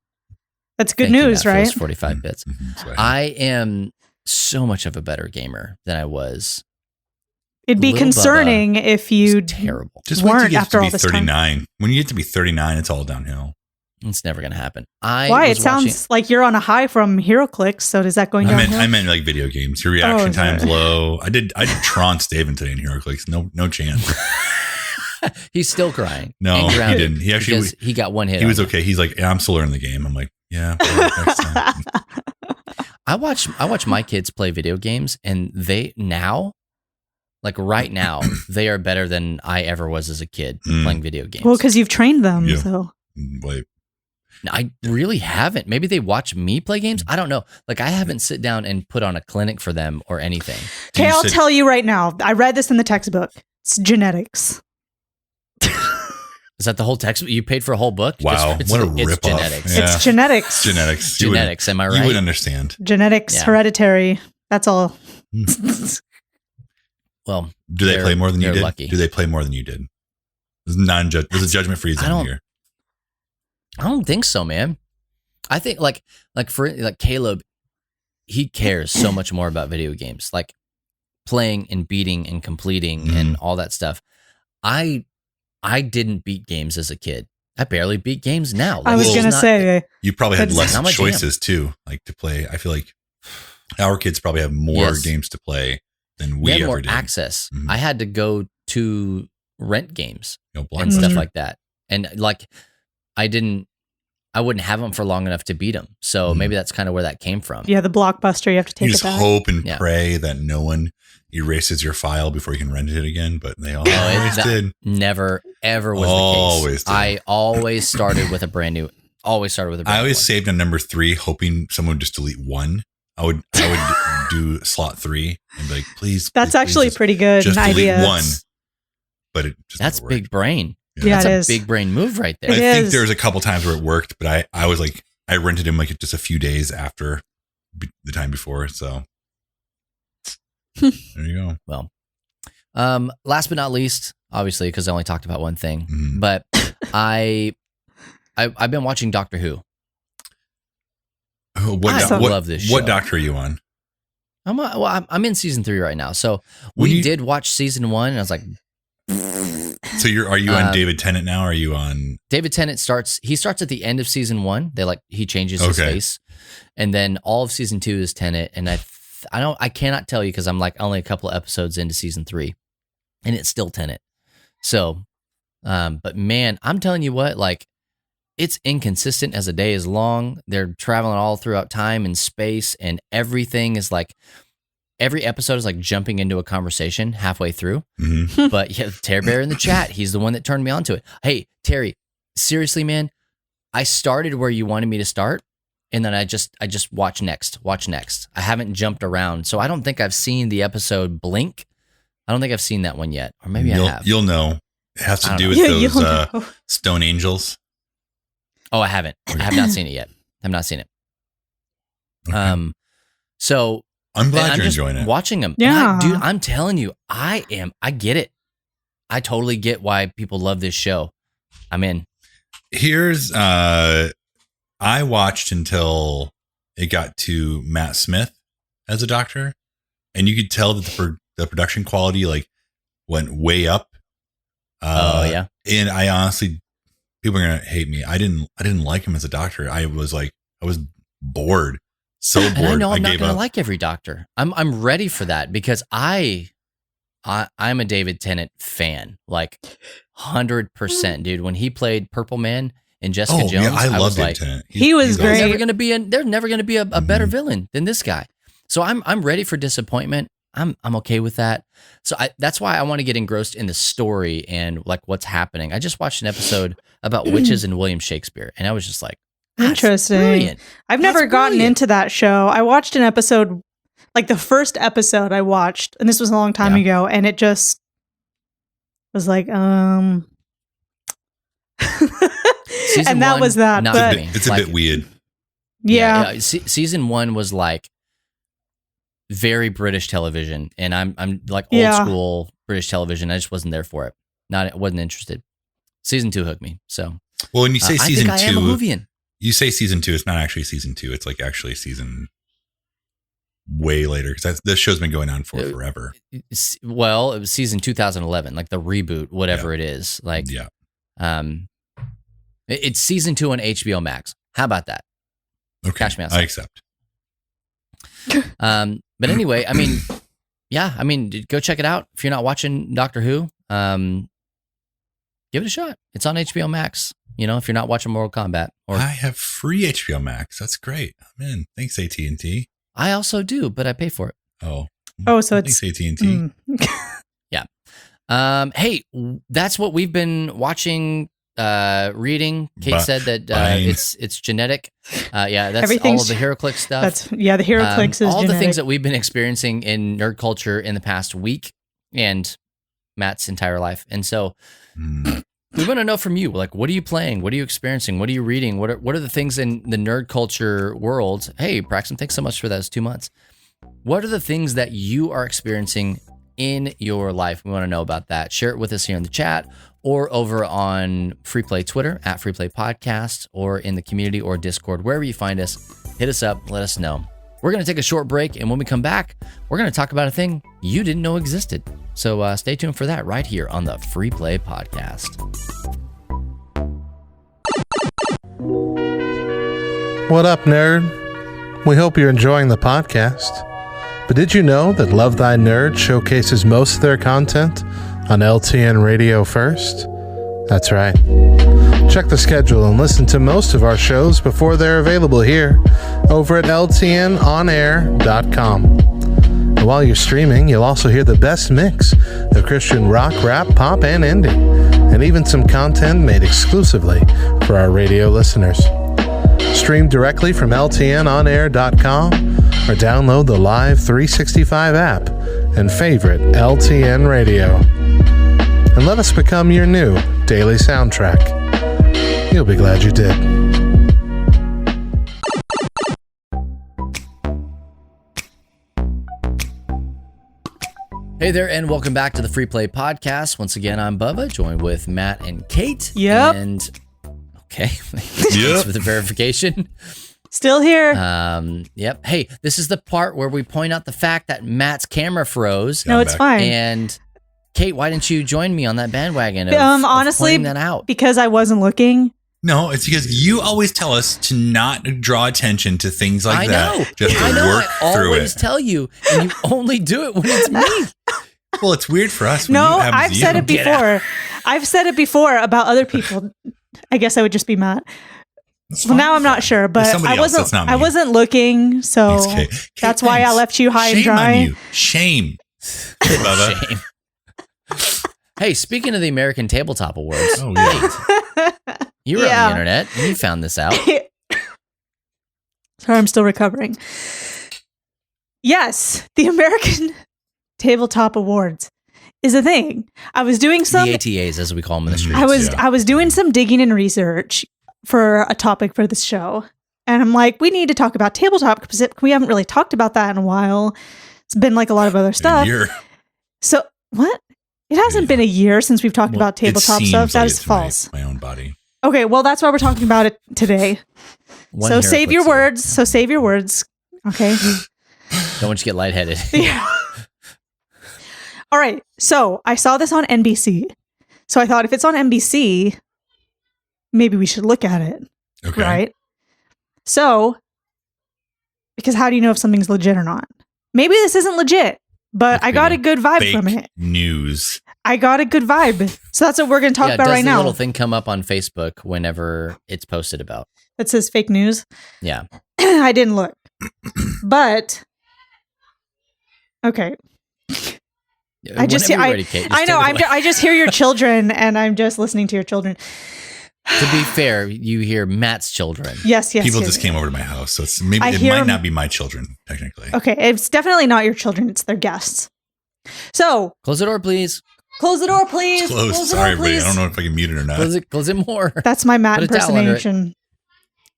That's good news, right? 45 bits. I am so much of a better gamer than I was. It'd be concerning if you terrible. Just wait to get to be 39. When you get to be 39, it's all downhill. It's never going to happen. Why? It sounds like you're on a high from HeroClix. So does that going downhill? I meant like video games. Your reaction time's low. I did Tron Staven today in HeroClix. No chance. He's still crying. No, he didn't. He actually he got one hit. He was okay. He's like, I'm still learning the game. I'm like, yeah. Next time. I watch my kids play video games, and they now. Like right now, they are better than I ever was as a kid playing video games. Well, because you've trained them. Yeah. So I really haven't. Maybe they watch me play games. I don't know. Like I haven't sit down and put on a clinic for them or anything. Okay, I'll tell you right now. I read this in the textbook. It's genetics. Is that the whole textbook? You paid for a whole book? Wow, what a ripoff. Genetics. Yeah. It's genetics. Genetics. Am I right? You would understand. Genetics, hereditary. That's all. Well, do they play more than you did? Lucky. Do they play more than you did? There's a judgment-free zone here. I don't think so, man. I think like Caleb, he cares so much more about video games, like playing and beating and completing and all that stuff. I didn't beat games as a kid. I barely beat games now. Like, I was gonna say you probably had less choices too, like to play. I feel like our kids probably have more games to play than we had ever more did. Access. I had to go to rent games and stuff like that. And like, I wouldn't have them for long enough to beat them. So maybe that's kind of where that came from. Yeah, the Blockbuster, you have to take it back. You just hope and pray that no one erases your file before you can rent it again, but they always did. Never, ever was the case. I always started with a brand new. I always saved on number 3, hoping someone would just delete 1. I would do slot 3 and be like, please. That's actually pretty good. Just delete 1. But that's big brain. Yeah, that's a big brain move right there. I think there was a couple times where it worked, but I was like, I rented him like just a few days after the time before. So there you go. Well, last but not least, obviously, because I only talked about one thing, but I've been watching Doctor Who. I love this show. What Doctor are you on? I'm in season 3 right now. So we did watch season 1, and I was like. So are you on David Tennant now? Or are you on David Tennant? He starts at the end of season 1. He changes his face, and then all of season 2 is Tennant. And I cannot tell you because I'm like only a couple of episodes into season 3, and it's still Tennant. So, but man, I'm telling you what, like it's inconsistent as a day is long. They're traveling all throughout time and space, and everything is like, every episode is like jumping into a conversation halfway through. Mm-hmm. But yeah, Terry Bear in the chat, he's the one that turned me on to it. Hey, Terry, seriously, man, I started where you wanted me to start, and then I just watch next. I haven't jumped around, so I don't think I've seen the episode Blink. I don't think I've seen that one yet, or maybe I have. You'll know. It has to do with those stone angels. Oh, I haven't. I have not seen it yet. I've not seen it. Okay. So I'm glad you're enjoying it. Watching them. Yeah. Dude, I'm telling you, I get it. I totally get why people love this show. I'm in. Here's, I watched until it got to Matt Smith as a doctor, and you could tell that the production quality like went way up. Yeah. And I honestly, people are going to hate me. I didn't like him as a doctor. I was bored. So bored. And I know I'm not going to like every doctor. I'm ready for that because I'm a David Tennant fan, like 100%, dude. When he played Purple Man and Jessica Jones, yeah, I love David Tennant. He was great. There's never going to be a better villain than this guy. So I'm ready for disappointment. I'm okay with that. So that's why I want to get engrossed in the story and like what's happening. I just watched an episode about witches and William Shakespeare, and I was just like, interesting. Brilliant. I've never gotten into that show. I watched an episode, like the first episode I watched, and this was a long time ago, and it just was like, and that was that. But it's a bit weird. Yeah. Season 1 was like very British television, and I'm like old school British television. I just wasn't there for it. Wasn't interested. Season 2 hooked me. So, well, when you say season 2, I am a Whovian. You say season 2, it's not actually season 2. It's like actually season way later because this show's been going on for forever. Well, it was season 2011, like the reboot, whatever it is. Like, it's season 2 on HBO Max. How about that? Okay, Cash me outside. I accept. But anyway, I mean, go check it out if you're not watching Doctor Who. Give it a shot. It's on HBO Max. If you're not watching Mortal Kombat, I have free HBO Max. That's great. I'm in. Thanks, AT&T. I also do, but I pay for it. Oh, so thanks, AT&T. Yeah. Hey, that's what we've been watching, reading. Kate said that it's genetic. That's all of the HeroClix stuff. The HeroClix is all genetic. the things that we've been experiencing in nerd culture in the past week and Matt's entire life. And so we want to know from you, like, what are you playing? What are you experiencing? What are you reading? What are the things in the nerd culture world? Hey, Braxton, thanks so much for those 2 months. What are the things that you are experiencing in your life? We want to know about that. Share it with us here in the chat or over on Free Play Twitter at Free Play Podcast or in the community or Discord, wherever you find us. Hit us up. Let us know. We're going to take a short break, and when we come back, we're going to talk about a thing you didn't know existed. So stay tuned for that right here on the Free Play Podcast. What up, nerd? We hope you're enjoying the podcast. But did you know that Love Thy Nerd showcases most of their content on LTN Radio first? That's right. Check the schedule and listen to most of our shows before they're available here over at ltnonair.com. And while you're streaming, you'll also hear the best mix of Christian rock, rap, pop, and indie, and even some content made exclusively for our radio listeners. Stream directly from ltnonair.com or download the Live 365 app and favorite LTN Radio. And let us become your new daily soundtrack. You'll be glad you did. Hey there, and welcome back to the Free Play Podcast. Once again, I'm Bubba, joined with Matt and Kate. Yep. And okay, thanks for the verification. Still here. Yep. Hey, this is the part where we point out the fact that Matt's camera froze. No, it's fine. And Kate, why didn't you join me on that bandwagon? Honestly, of that out? Because I wasn't looking. No, it's because you always tell us to not draw attention to things like that. Just to work through it. I always tell you, and you only do it when it's me. Well, it's weird for us. No, I've said it before. I've said it before about other people I guess I would just be Matt. That's Well, fine. now I'm not sure, but somebody else, that's not me. I wasn't looking, so that's why I left you high and dry. On you. Shame. Bubba. Shame. Hey, speaking of the American Tabletop Awards, Oh, yeah. you were on the internet and you found this out. Sorry, I'm still recovering. Yes, the American Tabletop Awards is a thing. I was doing some The ATAs, as we call them in the streets. I was doing some digging and research for a topic for this show. And I'm like, we need to talk about tabletop because we haven't really talked about that in a while. It's been like a lot of other stuff. So, what? It hasn't been a year since we've talked about tabletop stuff. That is false. My own body. Okay, well, that's why we're talking about it today. So save your words. Okay. Don't want you to get lightheaded. Yeah. All right. So I saw this on NBC. So I thought if it's on NBC, maybe we should look at it. Okay. Right. So, because how do you know if something's legit or not? Maybe this isn't legit, but I got a good vibe from it. News. I got a good vibe. So that's what we're going to talk about right now. Does the little thing come up on Facebook whenever it's posted about? That says fake news. Yeah. I didn't look. But, okay. I just hear your children and I'm just listening to your children. To be fair, you hear Matt's children. Yes. People just came over to my house, so it might not be my children technically. Okay, it's definitely not your children; it's their guests. So close the door, please. Close the door, please. Close. Sorry, everybody. I don't know if I can mute it or not. Close it more. That's my Matt impersonation.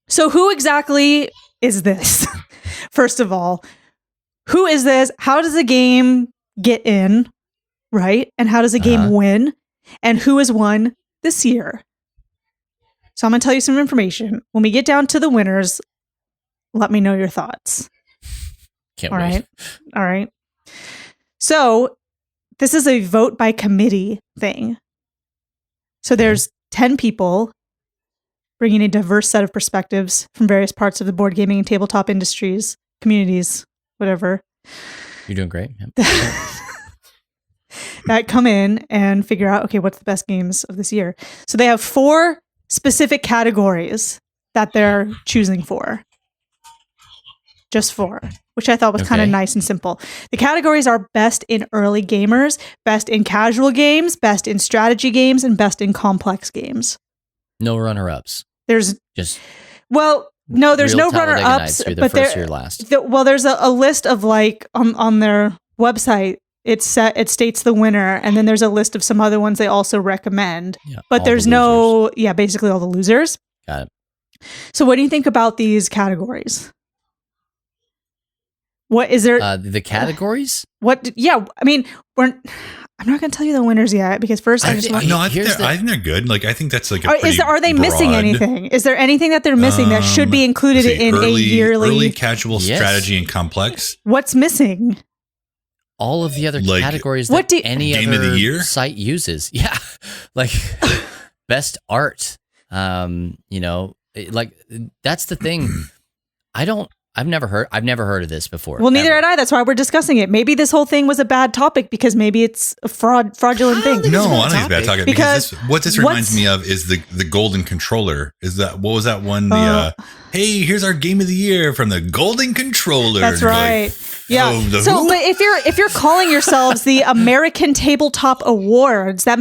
So who exactly is this? First of all, who is this? How does a game get in? Right? And how does a game win? And who has won this year? So I'm going to tell you some information. When we get down to the winners, let me know your thoughts. Can't wait. All right. So this is a vote by committee thing. So there's 10 people bringing a diverse set of perspectives from various parts of the board gaming and tabletop industries, communities, whatever. You're doing great. That come in and figure out, okay, what's the best games of this year? So they have 4 specific categories that they're choosing for. Just 4, which I thought was kind of nice and simple. The categories are best in early gamers, best in casual games, best in strategy games, and best in complex games. No runner-ups. There's no runner-ups, but there's a list of like on their website. It states the winner, and then there's a list of some other ones they also recommend. Yeah, but there's basically all the losers. Got it. So what do you think about these categories? What is there? The categories? I mean, I'm not going to tell you the winners yet because first I think they're good. Like I think that's like are they missing anything? Is there anything that they're missing that should be included in a yearly early casual strategy and complex? What's missing? All of the other categories that any game other of the year? site uses. Yeah. Like best art. Like that's the thing. I've never heard of this before. Well, neither had I. That's why we're discussing it. Maybe this whole thing was a bad topic because maybe it's a fraudulent thing. No, I don't think it's a bad topic because what this reminds me of is the Golden Controller. What was that one? Hey, here's our game of the year from the Golden Controller. That's right. Like, yeah. But if you're calling yourselves the American Tabletop Awards, that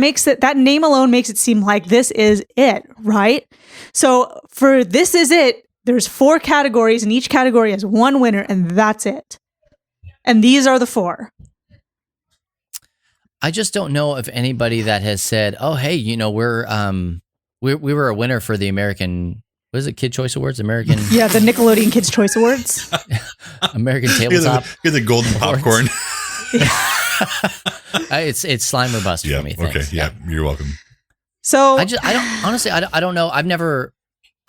name alone makes it seem like this is it, right? So for this is it. There's 4 categories, and each category has 1 winner, and that's it. And these are the 4. I just don't know if anybody that has said, "Oh, hey, we were a winner for the American, what is it, Kid Choice Awards, American." Yeah, the Nickelodeon Kids Choice Awards, American Tabletop. Get the golden popcorn. It's Slimer Bust for me. Thanks. Okay, yeah, you're welcome. So I don't know.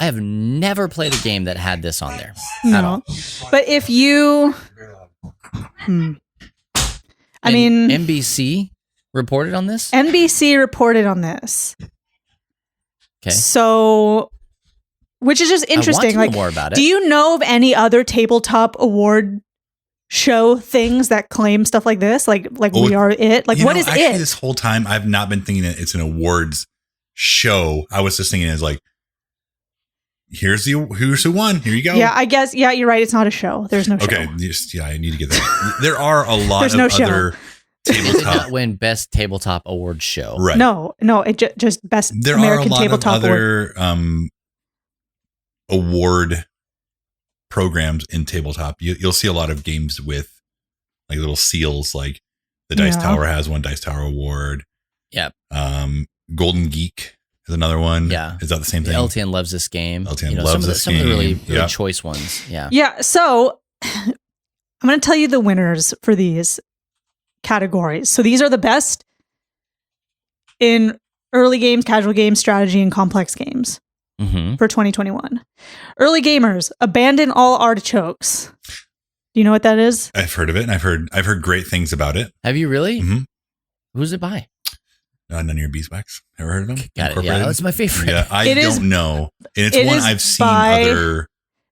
I have never played a game that had this on there. No. At all. But if you... NBC reported on this? NBC reported on this. Okay. So, which is just interesting. I want to know more about it. Do you know of any other tabletop award show things that claim stuff like this? Like We Are It? Like, what is actually, it? This whole time, I've not been thinking that it's an awards show. I was just thinking as like, here's who won. Here you go. Yeah, I guess. Yeah, you're right. It's not a show. There's no show. Okay. I need to get that. There are a lot There's of no show. other It did tabletop. not win Best Tabletop Awards show. Right. No, it just best There American are a lot Tabletop of Award. other award programs in tabletop. You'll see a lot of games with like little seals, like the Dice Tower has one Dice Tower Award. Yep. Golden Geek is another one. Yeah. Is that the same thing? LTN loves this game. LTN loves this some of the really, game. really Yeah. choice ones. Yeah. Yeah, so I'm going to tell you the winners for these categories. So these are the best in early games, casual games, strategy, and complex games Mm-hmm. for 2021. Early gamers, Abandon All Artichokes. Do you know what that is? I've heard of it, and I've heard great things about it. Have you really? Mhm. Who's it by? None of your beeswax. Ever heard of them? Got it. Yeah, Incorporated? that's my favorite. Yeah, I It don't is- know. And it's it one is I've seen by other.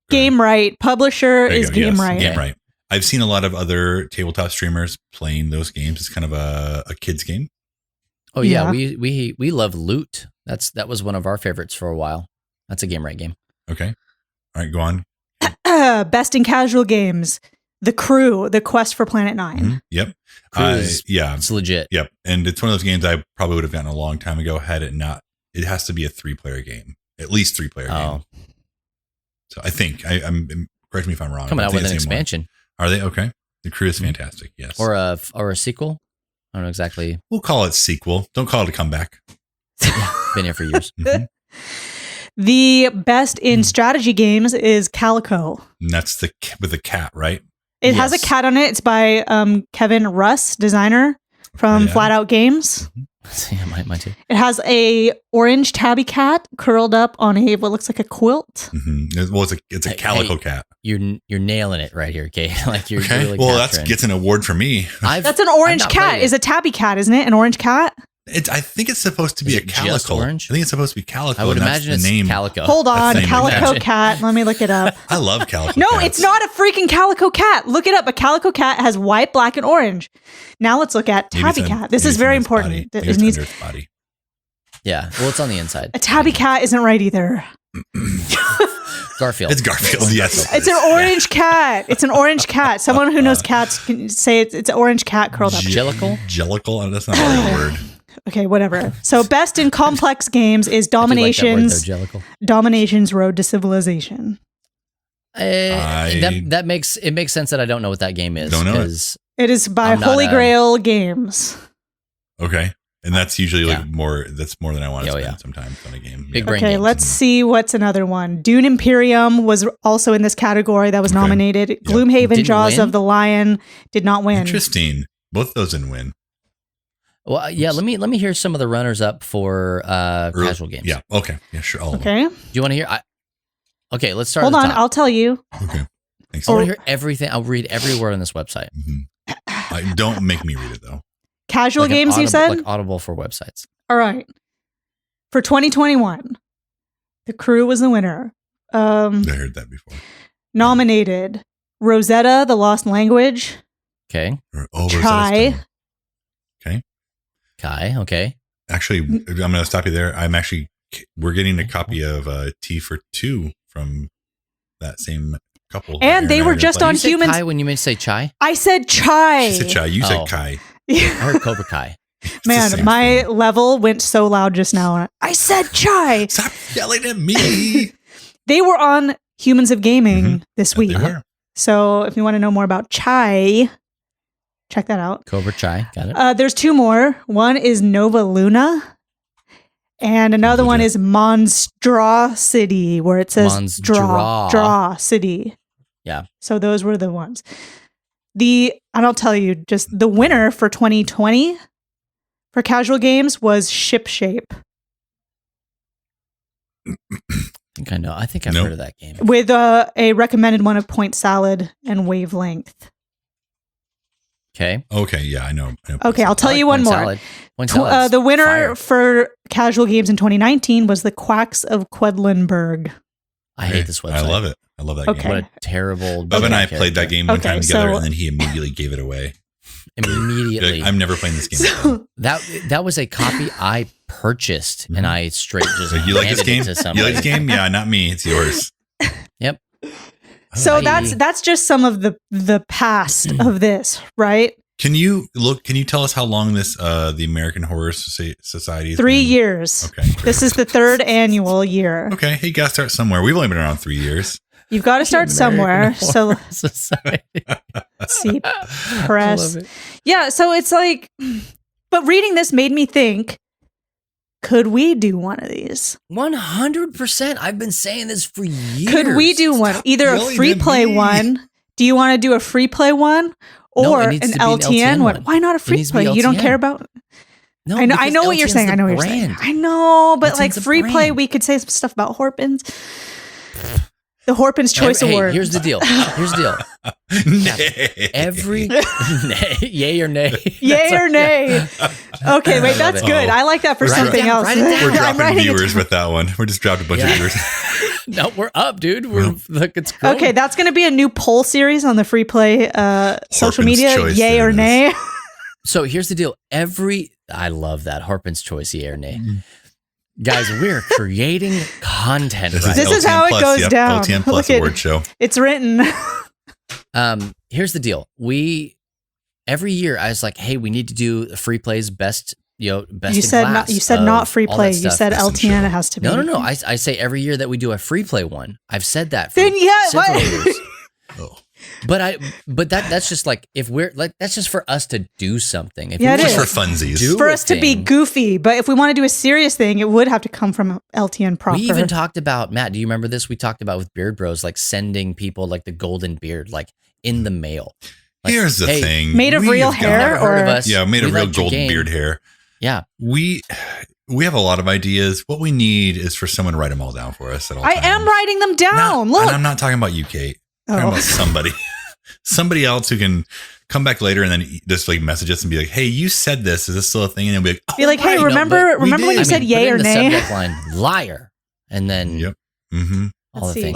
Game Right. Publisher There you is go, Game yes, Right. Game Right. I've seen a lot of other tabletop streamers playing those games. It's kind of a kid's game. Oh yeah, Yeah. we love Loot. That was one of our favorites for a while. That's a Game Right game. Okay. All right, go on. Best in casual games, The Crew, The Quest for Planet Nine. Mhm. Yep. Cruise. Yeah. It's legit. Yep. And it's one of those games I probably would have gotten a long time ago had it not. It has to be a 3-player game, at least 3-player game. So I think I'm correct me if I'm wrong. Coming I out think with an it's the same one. expansion Are they okay? The Crew is fantastic. Yes. or a sequel. I don't know exactly. We'll call it sequel. Don't call it a comeback. Been here for years. Mhm. The best in strategy games is Calico. And that's with the cat, right? It has a Yes. cat on it. It's by Kevin Russ, designer from Yeah. Flat Out Games. Yeah, mine too. It has a orange tabby cat curled up on what looks like a quilt. Mm-hmm. Well, it's a Hey, calico hey, cat. You're nailing it right here, Kate. Like you're Okay. really Well, that capturing. gets an award for me. That's an orange cat. Is a tabby cat, isn't it? An orange cat? I think it's supposed to be Is a it just calico. orange? I think it's supposed to be calico. I would and that's imagine it's the name. Calico. Hold on. That's the name of the Calico cat. cat. Let me look it up. I love calico. No, cats. it's not a freaking calico cat. Look it up. A calico cat has white, black, and orange. Now let's look at Maybe tabby it's cat. This maybe is it's very in its important. body. It Maybe it's needs under its body. Yeah. Well, it's on the inside. a tabby cat isn't right either. Garfield. It's Garfield. Yes. It's an orange cat. It's an orange cat. Someone who knows cats can say it's an orange cat curled up. Jellicle? Jellicle? Oh, that's not the right word. Okay, whatever. So best in complex games is I do like that word, Dominations. though, Jellicle. Dominations Road to Civilization. That makes sense that I don't know what that game is. Don't know it. 'cause It is by I'm not Holy a- Grail Games. Okay. And that's usually like Yeah. more. That's more than I want to Oh, spend yeah. sometimes on a game. Big Yeah. brain Okay, games. let's see what's another one. Dune Imperium was also in this category that was Okay. nominated. Gloomhaven Didn't Jaws win? of the Lion did not win. Interesting. Both those didn't win. Well, yeah. Let me hear some of the runners up for casual games. Yeah. Okay. Yeah. Sure. All of them. Okay. Do you want to hear? Okay, let's start. Hold at the on, top. I'll tell you. Okay. Thanks. I want to hear everything. I'll read every word on this website. Don't make me read it though. Casual Like an games, you Audible- said? like Audible for websites. All right. For 2021, The Crew was the winner. I heard that before. Nominated Rosetta, The Lost Language, Okay, Chai. Okay. Kai. Okay, Actually, I'm going to stop you there. We're getting a copy of Tea for Two from that same couple. And they were just on you say Humans. Kai when you meant to say Chai. I said Chai. She said Chai. You Oh. said Kai. I heard Cobra Kai. It's the Man, same my thing. level went so loud just now. I said Chai. Stop yelling at me. They were on Humans of Gaming Mhm. this They week. were. So if you want to know more about Chai, check that out. Cobra Chai. Got it. There's two more. One is Nova Luna, and another one is Monstrosity, where it says draw city. Yeah. So those were the ones. And I'll tell you, just the winner for 2020 for casual games was Shipshape I think I know. I think I've Nope. heard of that game. with a recommended one of Point Salad and Wavelength. Okay. Okay. Yeah, I know. Okay, I'll tell I like you one Point more. Salad. Point Salad's The winner fire. for casual games in 2019 was the Quacks of Quedlinburg. I hate this website. I love it. I love that Okay. game. What a terrible. Bub and I character. played that game one Okay, time together, so- and then he immediately gave it away. Immediately. I'm never playing this game. That was a copy I purchased, and I straight just you like this game? to somebody. You like this game? Yeah, not me. It's yours. Yep. So that's just some of the past of this, right? Can you tell us how long this the American Horror Society is? 3 years. Okay. This is the 3rd annual year. Okay. Hey, you gotta start somewhere. We've only been around 3 years. You've got to start somewhere. So let's see, press. Yeah, so it's like, but reading this made me think, could we do one of these? 100%. I've been saying this for years. Could we do one? Either a free play one. Do you want to do a free play one or an LTN one? Why not a free play? You don't care about. No, I know what you're saying. I know what you're saying. I know, but like free play, we could say some stuff about Horpins. The Horpins Choice Award. Here's the deal. Every yay or nay. Yay or nay. Okay, wait, that's good. I like that for something else. We're dropping viewers with that one. We're just dropping a bunch of viewers. No, we're up, dude. It's growing. Okay, that's going to be a new poll series on the free play social media. Yay or nay. So here's the deal. I love that. Horpins Choice, yay or nay. Guys, we're creating content. This is how it goes down. LTN Plus award show. It's written. Here's the deal. Every year I was like, hey, we need to do free plays best. Best. You said not free play. You said LTN. It has to be. No. I say every year that we do a free play one. I've said that. For then several years. Oh. But that's just like if we're like that's just for us to do something. If it is for funsies. For us to be goofy. But if we want to do a serious thing, it would have to come from LTN proper. We even talked about, Matt, do you remember this? We talked about with Beard Bros, like sending people like the golden beard, like in the mail. Like, here's the thing. Made of real hair or made of real golden beard hair. Yeah. We have a lot of ideas. What we need is for someone to write them all down for us at all times. I am writing them down. Look. And I'm not talking about you, Kate. I'm talking about somebody. Somebody else who can come back later and then just like message us and be like, "Hey, you said this. Is this still a thing?" And then we'll be like, "Hey, remember when you said yay or nay?" Subject line, liar, and then all the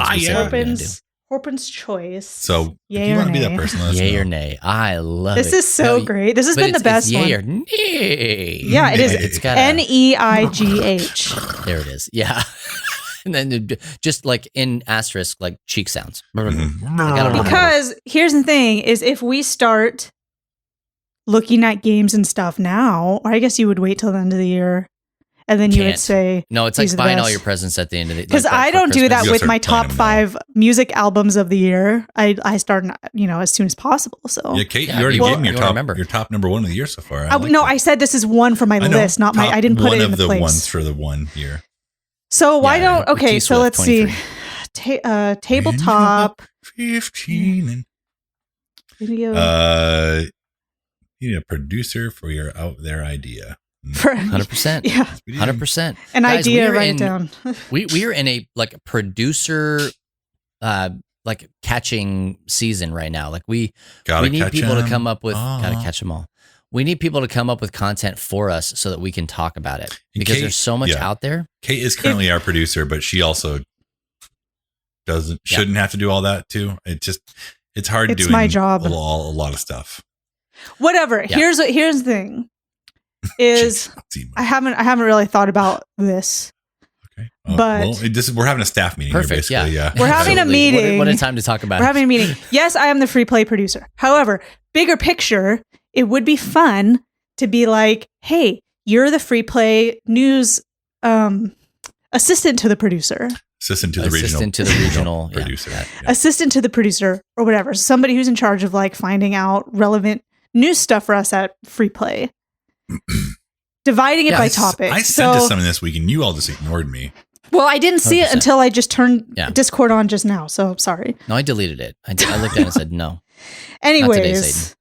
things. Horpins Choice. So if you want to be that person, let us know. Yay or nay. I love it. This is so great. This has been the best one. Yay or nay. Yeah, it is. It's got NEIGH. There it is. Yeah. And then just like in asterisk, like cheek sounds. Because here's the thing is if we start looking at games and stuff now, or I guess you would wait till the end of the year and then you would say, no, it's like buying all your presents at the end of the year. Because I don't do that with my top 5 music albums of the year. I start, as soon as possible. So yeah, Kate, you already gave me your top number 1 of the year so far. I said this is one for my list, not I didn't put it in the place. One of the ones for the 1 year. So why don't so let's see. Tabletop 15 and you need a producer for your out there idea. 100%. Yeah. 100%. An idea, write it down. we are in a like producer like catching season right now. Like we need people to come up with gotta catch them all. We need people to come up with content for us so that we can talk about it because there's so much out there. Kate is currently our producer, but she also shouldn't have to do all that too. It's hard doing my job. A lot of stuff. Whatever. Yeah. Here's the thing is I haven't really thought about this. Okay. But we're having a staff meeting. Perfect. Here, basically. Yeah. We're having a meeting. What a time to talk about We're having a meeting. Yes, I am the free play producer. However, bigger picture, it would be fun to be like, hey, you're the free play news assistant to the producer. Assistant to the regional producer. Yeah. Assistant to the producer or whatever. Somebody who's in charge of like finding out relevant news stuff for us at free play. Dividing it by topic. I sent us something this week and you all just ignored me. Well, I didn't see it until I just turned Discord on just now. So sorry. No, I deleted it. I looked at it and said no. Anyways,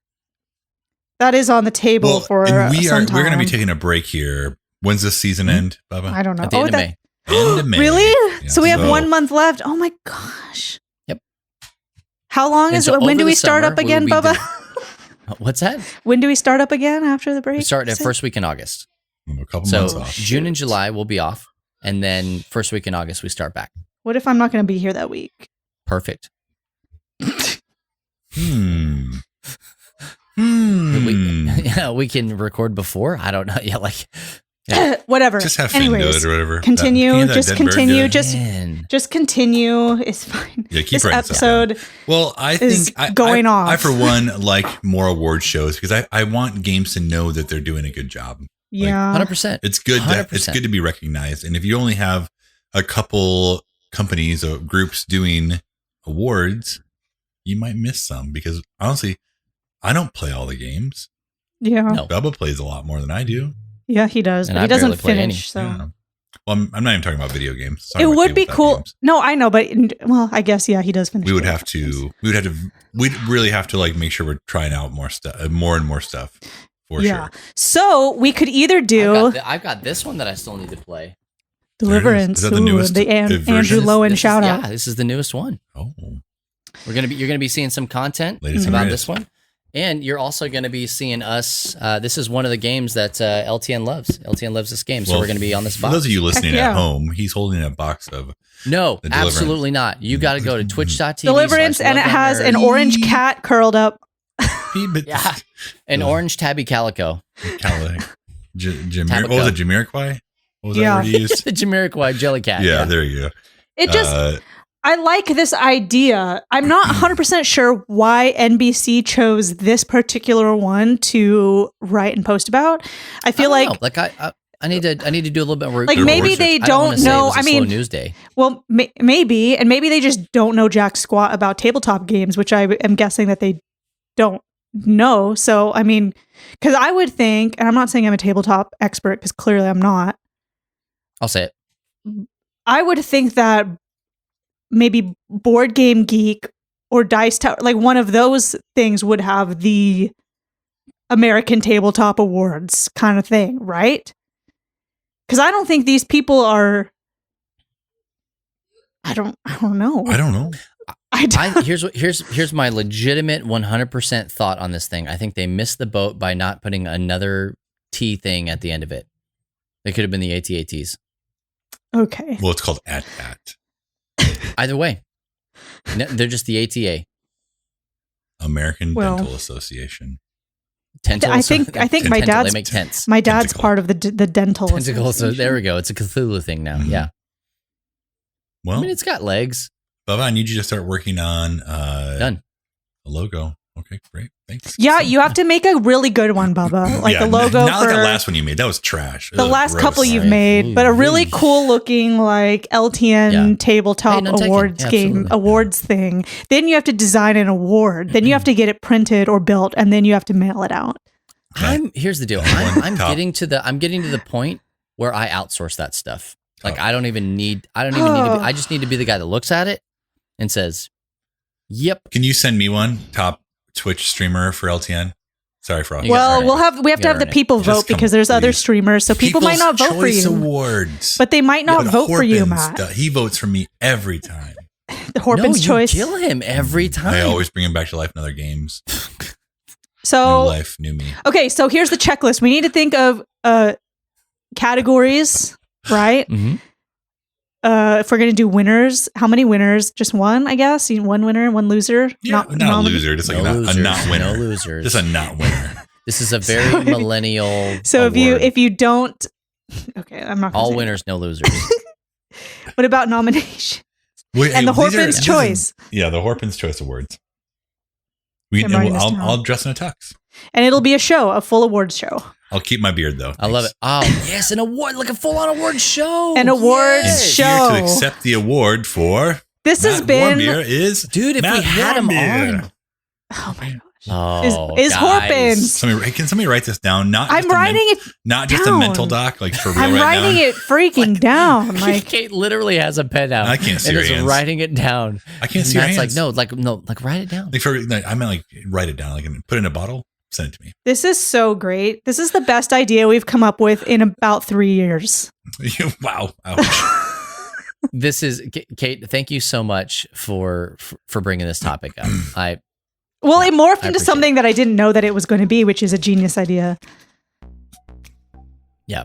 that is on the table for some time. We're going to be taking a break here. When's this season end, Bubba? I don't know. At the end of May. End of May. Really? Yeah, so we have 1 month left. Oh my gosh. Yep. How long is it? When do we start up again, Bubba? What's that? When do we start up again after the break? We start at first week in August. A couple months off. June and July will be off. And then first week in August, we start back. What if I'm not going to be here that week? Perfect. We can record before. I don't know. Yeah, like whatever. Just have Finn do it or whatever. Continue. Just continue. Just continue. It's fine. Yeah, keep this writing episode. Well, I think going off. I for one like more award shows because I want games to know that they're doing a good job. Yeah, 100%. It's good. It's good to be recognized. And if you only have a couple companies or groups doing awards, you might miss some because honestly, I don't play all the games. Yeah, no. Bubba plays a lot more than I do. Yeah, he does, but he doesn't finish. So, yeah. Well, I'm not even talking about video games. It would be cool. Games. No, I know, but I guess he does finish. We'd really have to like make sure we're trying out more stuff, more and more stuff. For sure. So we could either do. I've got this one that I still need to play. Deliverance. Is that the newest Andrew Lowen shout out. Yeah, this is the newest one. Oh, you're gonna be seeing some content about this one, and you're also gonna be seeing us. This is one of the games that LTN loves. LTN loves this game, so we're gonna be on this box. For those of you listening at home, he's holding a box of. No, absolutely not. You got to go to twitch.tv. Deliverance, and it has an orange cat curled up. Yeah, an orange tabby calico. What was it, Jamiroquai? What was that word you used? The Jamiroquai jelly cat. Yeah, there you go. It just, I like this idea. I'm not 100% sure why NBC chose this particular one to write and post about. I feel like I need to do a little bit more. Like maybe they don't know. I mean, news day. Well, maybe they just don't know jack squat about tabletop games, which I am guessing that they don't know. So I mean, because I would think, and I'm not saying I'm a tabletop expert because clearly I'm not. I'll say it. I would think that maybe Board Game Geek or Dice Tower, like one of those things, would have the American Tabletop Awards kind of thing, right? Because I don't think these people are. I don't know. I don't know. Here's my legitimate 100% thought on this thing. I think they missed the boat by not putting another T thing at the end of it. It could have been the ATATs. Okay. Well, it's called AT-AT. Either way, they're just the ATA. American Dental Association. I think my dad's Tentacle. Part of the dental Tentacle. So there we go. It's a Cthulhu thing now. Mm-hmm. Yeah. Well, I mean, it's got legs. Bubba, I need you to start working on done a logo. Okay, great. Thanks. Yeah, you have to make a really good one, Bubba. Like the logo. Not like the last one you made. That was trash. The last couple you've made, but a really cool looking like LTN Tabletop Awards awards thing. Then you have to design an award. Then you have to get it printed or built, and then you have to mail it out. Here's the deal. I'm getting to the point where I outsource that stuff. Like I don't even need to be, I just need to be the guy that looks at it and says, "Yep." Can you send me one? Top Twitch streamer for LTN. Sorry for all. Well, we have to have the people vote because there's other streamers, so people might not vote for you. Awards. But they might not vote for you, Matt. He votes for me every time. The Horpin's choice. Kill him every time. I always bring him back to life in other games. So new life, new me. Okay, so here's the checklist. We need to think of categories, right? Mm-hmm. If we're gonna do winners, how many winners? Just one, I guess. One winner, one loser. Yeah, not a loser, just like a not winner. No losers. Just a not winner. This is a very millennial. So award. if you don't, okay, I'm not. All winners, no losers. What about nomination? Wait, and the Horpin's Choice. Yeah, the Horpin's Choice Awards. I'll dress in a tux, and it'll be a full awards show. I'll keep my beard though. I love it. Oh yes, an award, like a full-on award show. An awards show. Here to accept the award for this has been. Dude, if we had him on. Oh my gosh. Oh, is Horpin's. Can somebody write this down? I'm writing it. Not just a mental doc, like for real. I'm writing it freaking down. Like Kate literally has a pen out. I can't see your hands. Writing it down. I can't see your hands. Like no, write it down. I meant like write it down, like put it in a bottle. Send it to me. This is so great. This is the best idea we've come up with in about 3 years. Wow. Ouch. This is Kate. Thank you so much for bringing this topic up. It morphed into something that I didn't know that it was going to be, which is a genius idea. Yeah.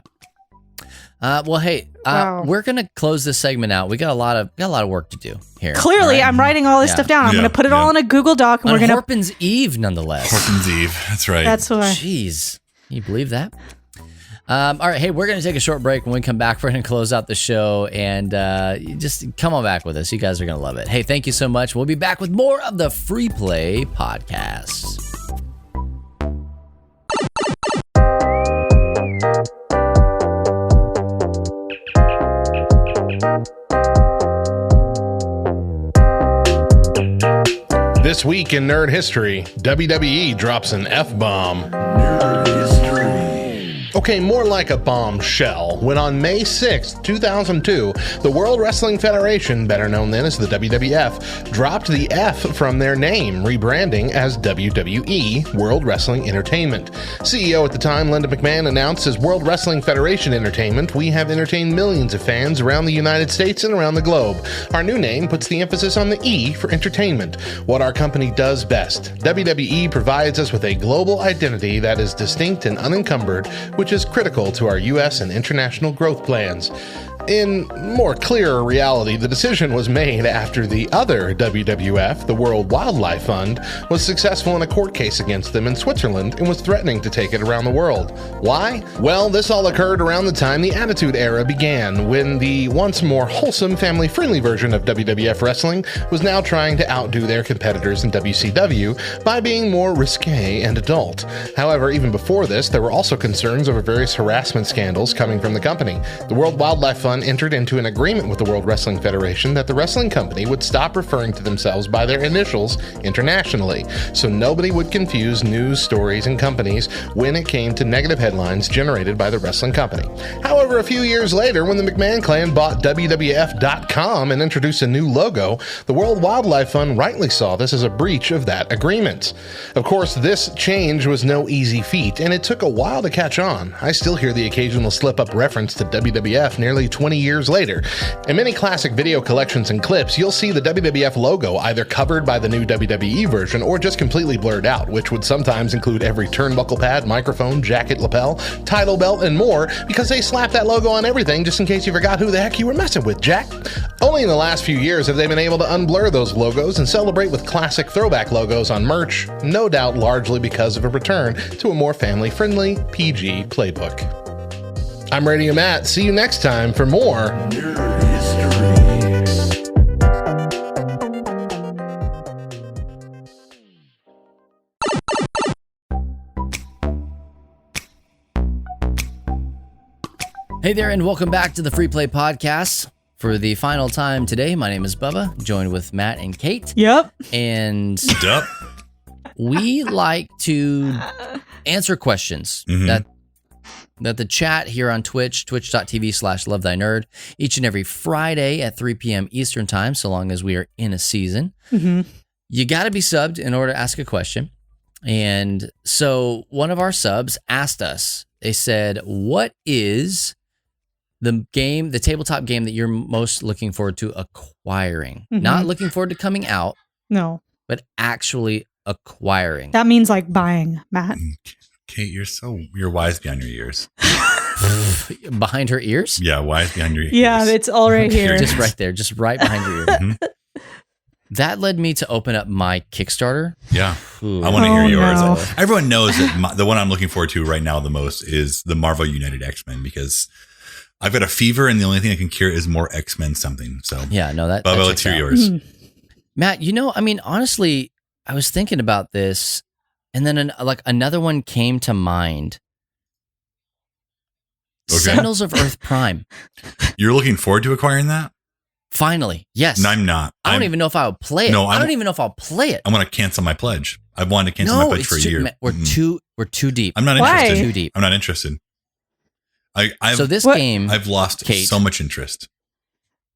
Well, hey, Wow. we're gonna close this segment out. We got a lot of work to do here. Clearly, I'm writing all this stuff down. I'm going to put it all in a Google Doc, and On we're going to. Horpin's Eve, nonetheless. Horpin's Eve. That's right. That's why. Jeez, can you believe that? All right, hey, we're gonna take a short break. When we come back, we're gonna close out the show, and just come on back with us. You guys are gonna love it. Hey, thank you so much. We'll be back with more of the Free Play Podcast. This week in nerd history, WWE drops an F-bomb. Okay, more like a bombshell. When on May 6th, 2002, the World Wrestling Federation, better known then as the WWF, dropped the F from their name, rebranding as WWE, World Wrestling Entertainment. CEO at the time, Linda McMahon, announced, as World Wrestling Federation Entertainment, we have entertained millions of fans around the United States and around the globe. Our new name puts the emphasis on the E for entertainment, what our company does best. WWE provides us with a global identity that is distinct and unencumbered, which is critical to our U.S. and international growth plans. In more clearer reality, the decision was made after the other WWF, the World Wildlife Fund, was successful in a court case against them in Switzerland and was threatening to take it around the world. Why? Well, this all occurred around the time the Attitude Era began, when the once more wholesome, family-friendly version of WWF wrestling was now trying to outdo their competitors in WCW by being more risque and adult. However, even before this, there were also concerns over various harassment scandals coming from the company. The World Wildlife Fund entered into an agreement with the World Wrestling Federation that the wrestling company would stop referring to themselves by their initials internationally, so nobody would confuse news stories and companies when it came to negative headlines generated by the wrestling company. However, a few years later, when the McMahon clan bought WWF.com and introduced a new logo, the World Wildlife Fund rightly saw this as a breach of that agreement. Of course, this change was no easy feat, and it took a while to catch on. I still hear the occasional slip-up reference to WWF nearly 20 years later. In many classic video collections and clips, you'll see the WWF logo either covered by the new WWE version or just completely blurred out, which would sometimes include every turnbuckle pad, microphone, jacket, lapel, title belt, and more, because they slapped that logo on everything just in case you forgot who the heck you were messing with, Jack. Only in the last few years have they been able to unblur those logos and celebrate with classic throwback logos on merch, no doubt largely because of a return to a more family-friendly PG playbook. I'm Radio Matt. See you next time for more Nerd History. Hey there, and welcome back to the Free Play Podcast. For the final time today, my name is Bubba, joined with Matt and Kate. Yep. And we like to answer questions that the chat here on Twitch, twitch.tv/lovethynerd, each and every Friday at 3 p.m. Eastern time, so long as we are in a season. You got to be subbed in order to ask a question. And so one of our subs asked us, they said, what is the tabletop game that you're most looking forward to acquiring? Not looking forward to coming out. No. But actually acquiring. That means like buying, Matt. Kate, you're wise behind your ears. Behind her ears? Yeah, wise behind your ears. Yeah, it's all right here. Just right there, just right behind your ears. That led me to open up my Kickstarter. Yeah, Ooh. I want to hear yours. No. Everyone knows that the one I'm looking forward to right now the most is the Marvel United X-Men, because I've got a fever and the only thing I can cure is more X-Men something. So yeah, no, Bubba, let's hear yours. Matt, honestly, I was thinking about this, and then another one came to mind. Okay. Sentinels of Earth Prime. You're looking forward to acquiring that? Finally, yes. No, I'm not. I don't even know if I would play it. No, I don't even know if I'll play it. I'm going to cancel my pledge. I've wanted to cancel my pledge for a year. We're too deep. I'm not Why? interested. Too deep. I'm not interested. Game, I've lost Kate, so much interest.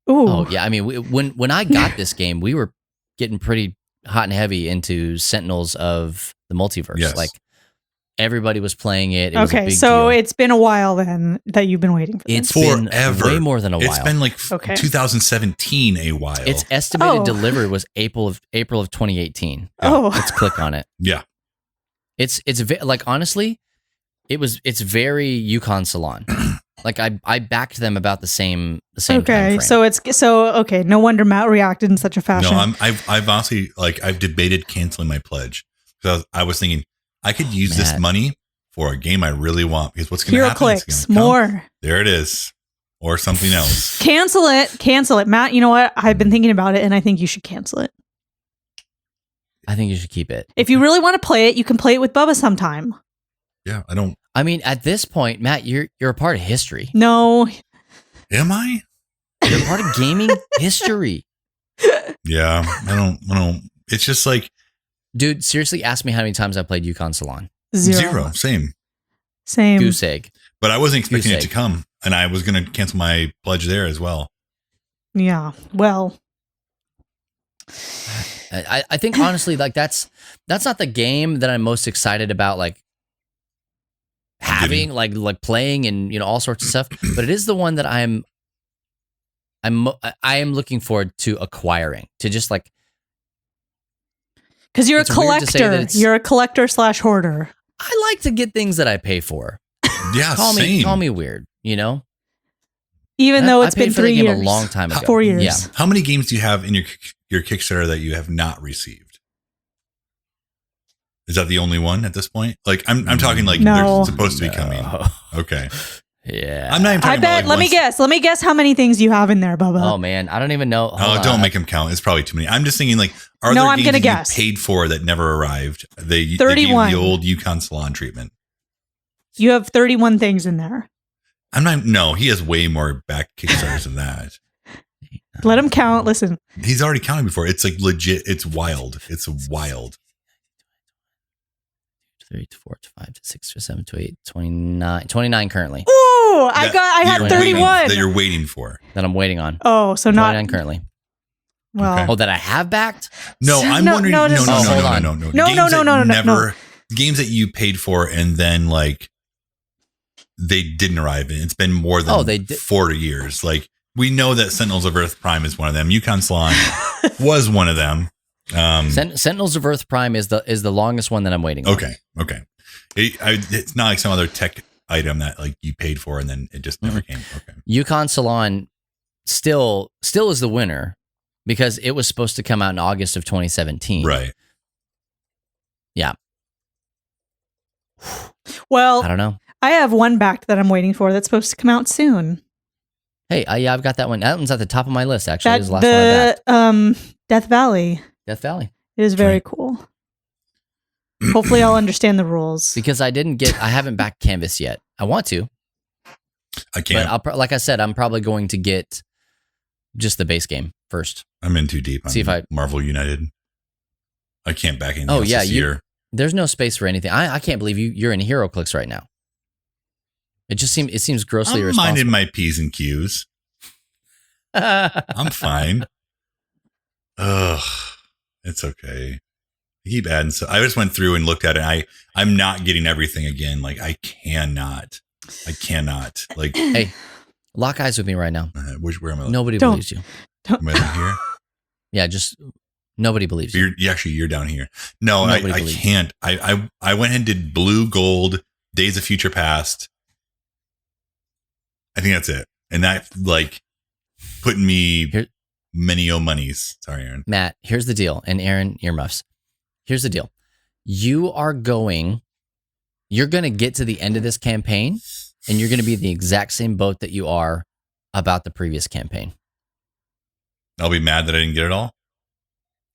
Ooh. Oh yeah, I mean, when I got this game, we were getting pretty hot and heavy into Sentinels of the Multiverse. Yes. Like everybody was playing it. It was a Okay, big so deal. it's been a while then that you've been waiting for It's this. been forever. way more than a while. It's been like Okay. 2017 a while. Its estimated Oh. delivery was April of 2018. Oh. Let's click on it. Yeah. It's like honestly, it's very Yukon Salon. Like I backed them about the same time Okay, frame. okay. No wonder Matt reacted in such a fashion. No, I've honestly I've debated canceling my pledge because I was thinking I could use this money for a game I really want because what's going to happen? HeroClix, more. There it is, or something else. Cancel it, Matt. You know what? I've been thinking about it, and I think you should cancel it. I think you should keep it. If you really want to play it, you can play it with Bubba sometime. Yeah, I don't. I mean, at this point, Matt, you're a part of history. No. Am I? You're a part of gaming history. Yeah, I don't. It's just like, dude, seriously, ask me how many times I played Yukon Salon. Zero. Same. Goose egg. But I wasn't expecting it to come, and I was going to cancel my pledge there as well. Yeah. Well, I think honestly, like that's not the game that I'm most excited about, like having, like playing, and all sorts of stuff. But it is the one that I am looking forward to acquiring, to just like, because you're a collector. You're a collector / hoarder. I like to get things that I pay for. Yeah, call me weird, Even though it's been 3 years, a long time ago. 4 years. Yeah. How many games do you have in your Kickstarter that you have not received? Is that the only one at this point? Like I'm talking like they're supposed to be coming. Okay. Yeah. I'm not even talking I bet. about, like, Let me guess how many things you have in there, Bubba. Oh man, I don't even know. Don't make them count. It's probably too many. I'm just thinking like, are there games that you paid for that never arrived? They 31. They gave the old Yukon Salon treatment. You have 31 things in there. No, he has way more back Kickstarters than that. Let him count. Listen. He's already counted before. It's like legit. It's wild. It's wild. 3 to 4 to 5 to 6 to 7 to 8, 29 currently. Ooh, I had 31 that you're waiting for. That I'm waiting on. Oh, so not 29 currently. Well, Okay. Oh, that I have backed? No, I'm wondering. No. Games that you paid for and then like they didn't arrive in. It's been more than 40 years. Like we know that Sentinels of Earth Prime is one of them. Yukon Salon was one of them. Sentinels of Earth Prime is the longest one that I'm waiting on. Okay. It's not like some other tech item that like you paid for and then it just never came. Okay. Yukon Salon still is the winner because it was supposed to come out in August of 2017. Right. Yeah. Well, I don't know. I have one backed that I'm waiting for that's supposed to come out soon. Hey, yeah, I've got that one. That one's at the top of my list, actually. It was the last one I backed. Death Valley. Death Valley. It is very cool. Hopefully I'll understand the rules. Because I haven't backed Canvas yet. I want to. I can't. But like I said, I'm probably going to get just the base game first. I'm in too deep. See if I Marvel United. I can't back anything else this year. There's no space for anything. I can't believe you're in HeroClix right now. It seems grossly irresponsible. I'm minding my P's and Q's. I'm fine. Ugh, it's okay. I keep adding. So I just went through and looked at it. I'm not getting everything again. Like I cannot. Like, hey, lock eyes with me right now. Where am I? Nobody believes you. Am I down here? Yeah, just nobody believes you. You're down here. No, I can't. I went and did Blue, Gold, Days of Future Past. I think that's it. And that like putting me many monies. Sorry, Aaron. Matt, here's the deal. And Aaron, earmuffs. Here's the deal. You're going to get to the end of this campaign and you're going to be in the exact same boat that you are about the previous campaign. I'll be mad that I didn't get it all.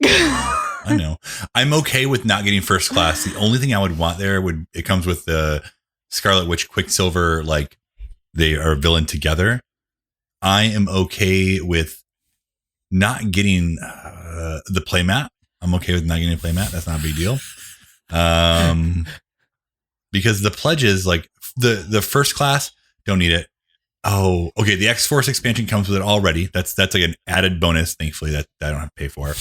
I know. I'm okay with not getting first class. The only thing I would want it comes with the Scarlet Witch Quicksilver, like they are a villain together. I am okay with not getting the playmat. I'm okay with not getting a playmat. That's not a big deal. Because the pledges, like the first class, don't need it. Oh, okay. The X-Force expansion comes with it already. That's like an added bonus. Thankfully, that I don't have to pay for.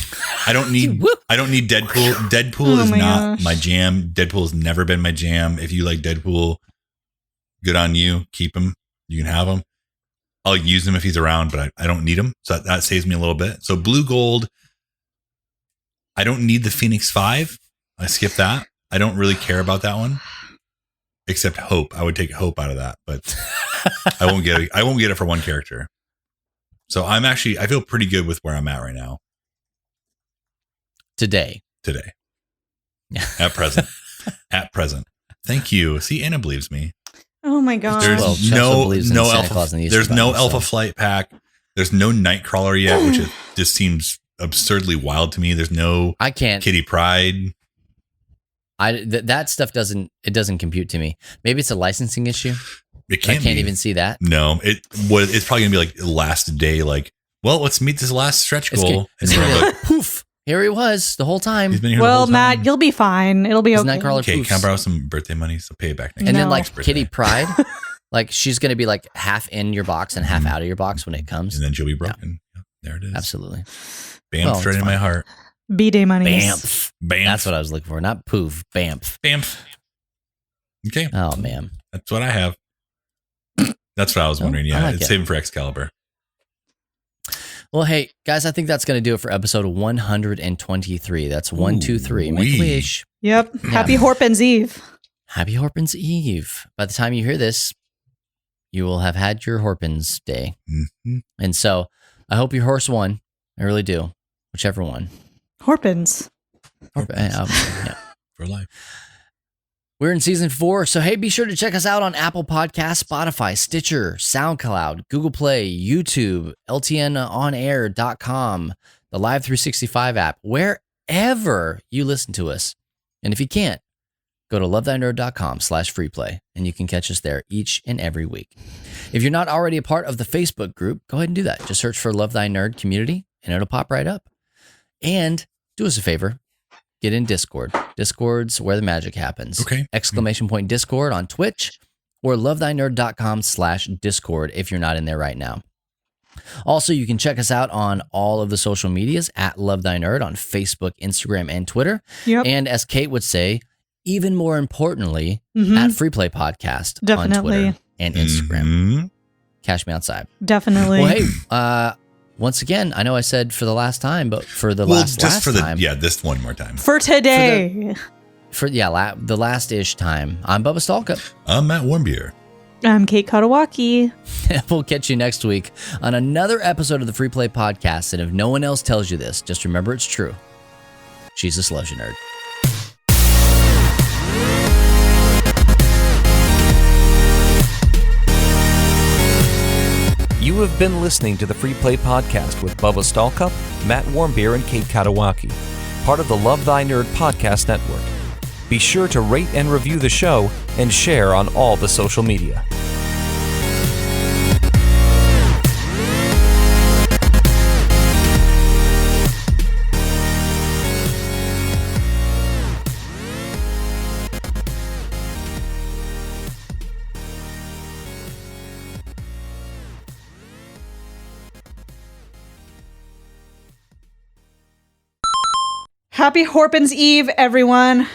I don't need Deadpool. Deadpool is not my jam. Deadpool has never been my jam. If you like Deadpool, good on you. Keep him. You can have him. I'll use him if he's around, but I don't need him. So that saves me a little bit. So Blue, Gold. I don't need the Phoenix 5. I skip that. I don't really care about that one. Except Hope. I would take Hope out of that, but I won't get it for one character. So I feel pretty good with where I'm at right now. Today. At present. Thank you. See, Anna believes me. Oh my god. There's no Alpha Flight pack. There's no Nightcrawler yet, which just seems absurdly wild to me. There's no Kitty Pryde. That stuff doesn't compute to me. Maybe it's a licensing issue. I can't even see that. No, it's probably gonna be like last day. Like, well, let's meet this last stretch goal. It's gonna be like, poof. Here he was the whole time. He's been here the whole time. Matt, you'll be fine. It'll be okay. Okay, can I borrow some birthday money? So pay it back next And then next Kitty Pryde, like she's going to be like half in your box and half out of your box when it comes. And then she'll be broken. Yeah. There it is. Absolutely. Bamf straight in my heart. B-Day money. Bamf. That's what I was looking for. Not poof. Bamf. Okay. Oh, man. That's what I have. That's what I was wondering. Yeah, it's saving for Excalibur. Well, hey, guys, I think that's going to do it for episode 123. That's 123. Make a wish. Yep. Yeah. Happy Horpins Eve. Happy Horpins Eve. By the time you hear this, you will have had your Horpins day. Mm-hmm. And so I hope your horse won. I really do. Whichever one. Horpins. Yeah. For life. We're in season 4, so hey, be sure to check us out on Apple Podcasts, Spotify, Stitcher, SoundCloud, Google Play, YouTube, LTNOnAir.com, the Live 365 app, wherever you listen to us. And if you can't, go to lovethynerd.com/freeplay, and you can catch us there each and every week. If you're not already a part of the Facebook group, go ahead and do that. Just search for Love Thy Nerd Community, and it'll pop right up. And do us a favor. Get in Discord. Discord's where the magic happens. Okay. ! Discord on Twitch or lovethynerd.com/Discord if you're not in there right now. Also, you can check us out on all of the social medias at Love Thy Nerd on Facebook, Instagram, and Twitter. Yep. And as Kate would say, even more importantly, at Freeplay Podcast on Twitter and Instagram. Cash me outside. Definitely. Well, hey, once again, I know I said for the last time, but for the last time. Yeah, this one more time. For today. The last-ish time. I'm Bubba Stalkup. I'm Matt Warmbier. I'm Kate Katawaki. We'll catch you next week on another episode of the Free Play Podcast. And if no one else tells you this, just remember it's true. Jesus loves you, nerd. You have been listening to the Free Play Podcast with Bubba Stalkup, Matt Warmbier, and Kate Katawaki, part of the Love Thy Nerd Podcast Network. Be sure to rate and review the show and share on all the social media. Happy Horpins Eve, everyone.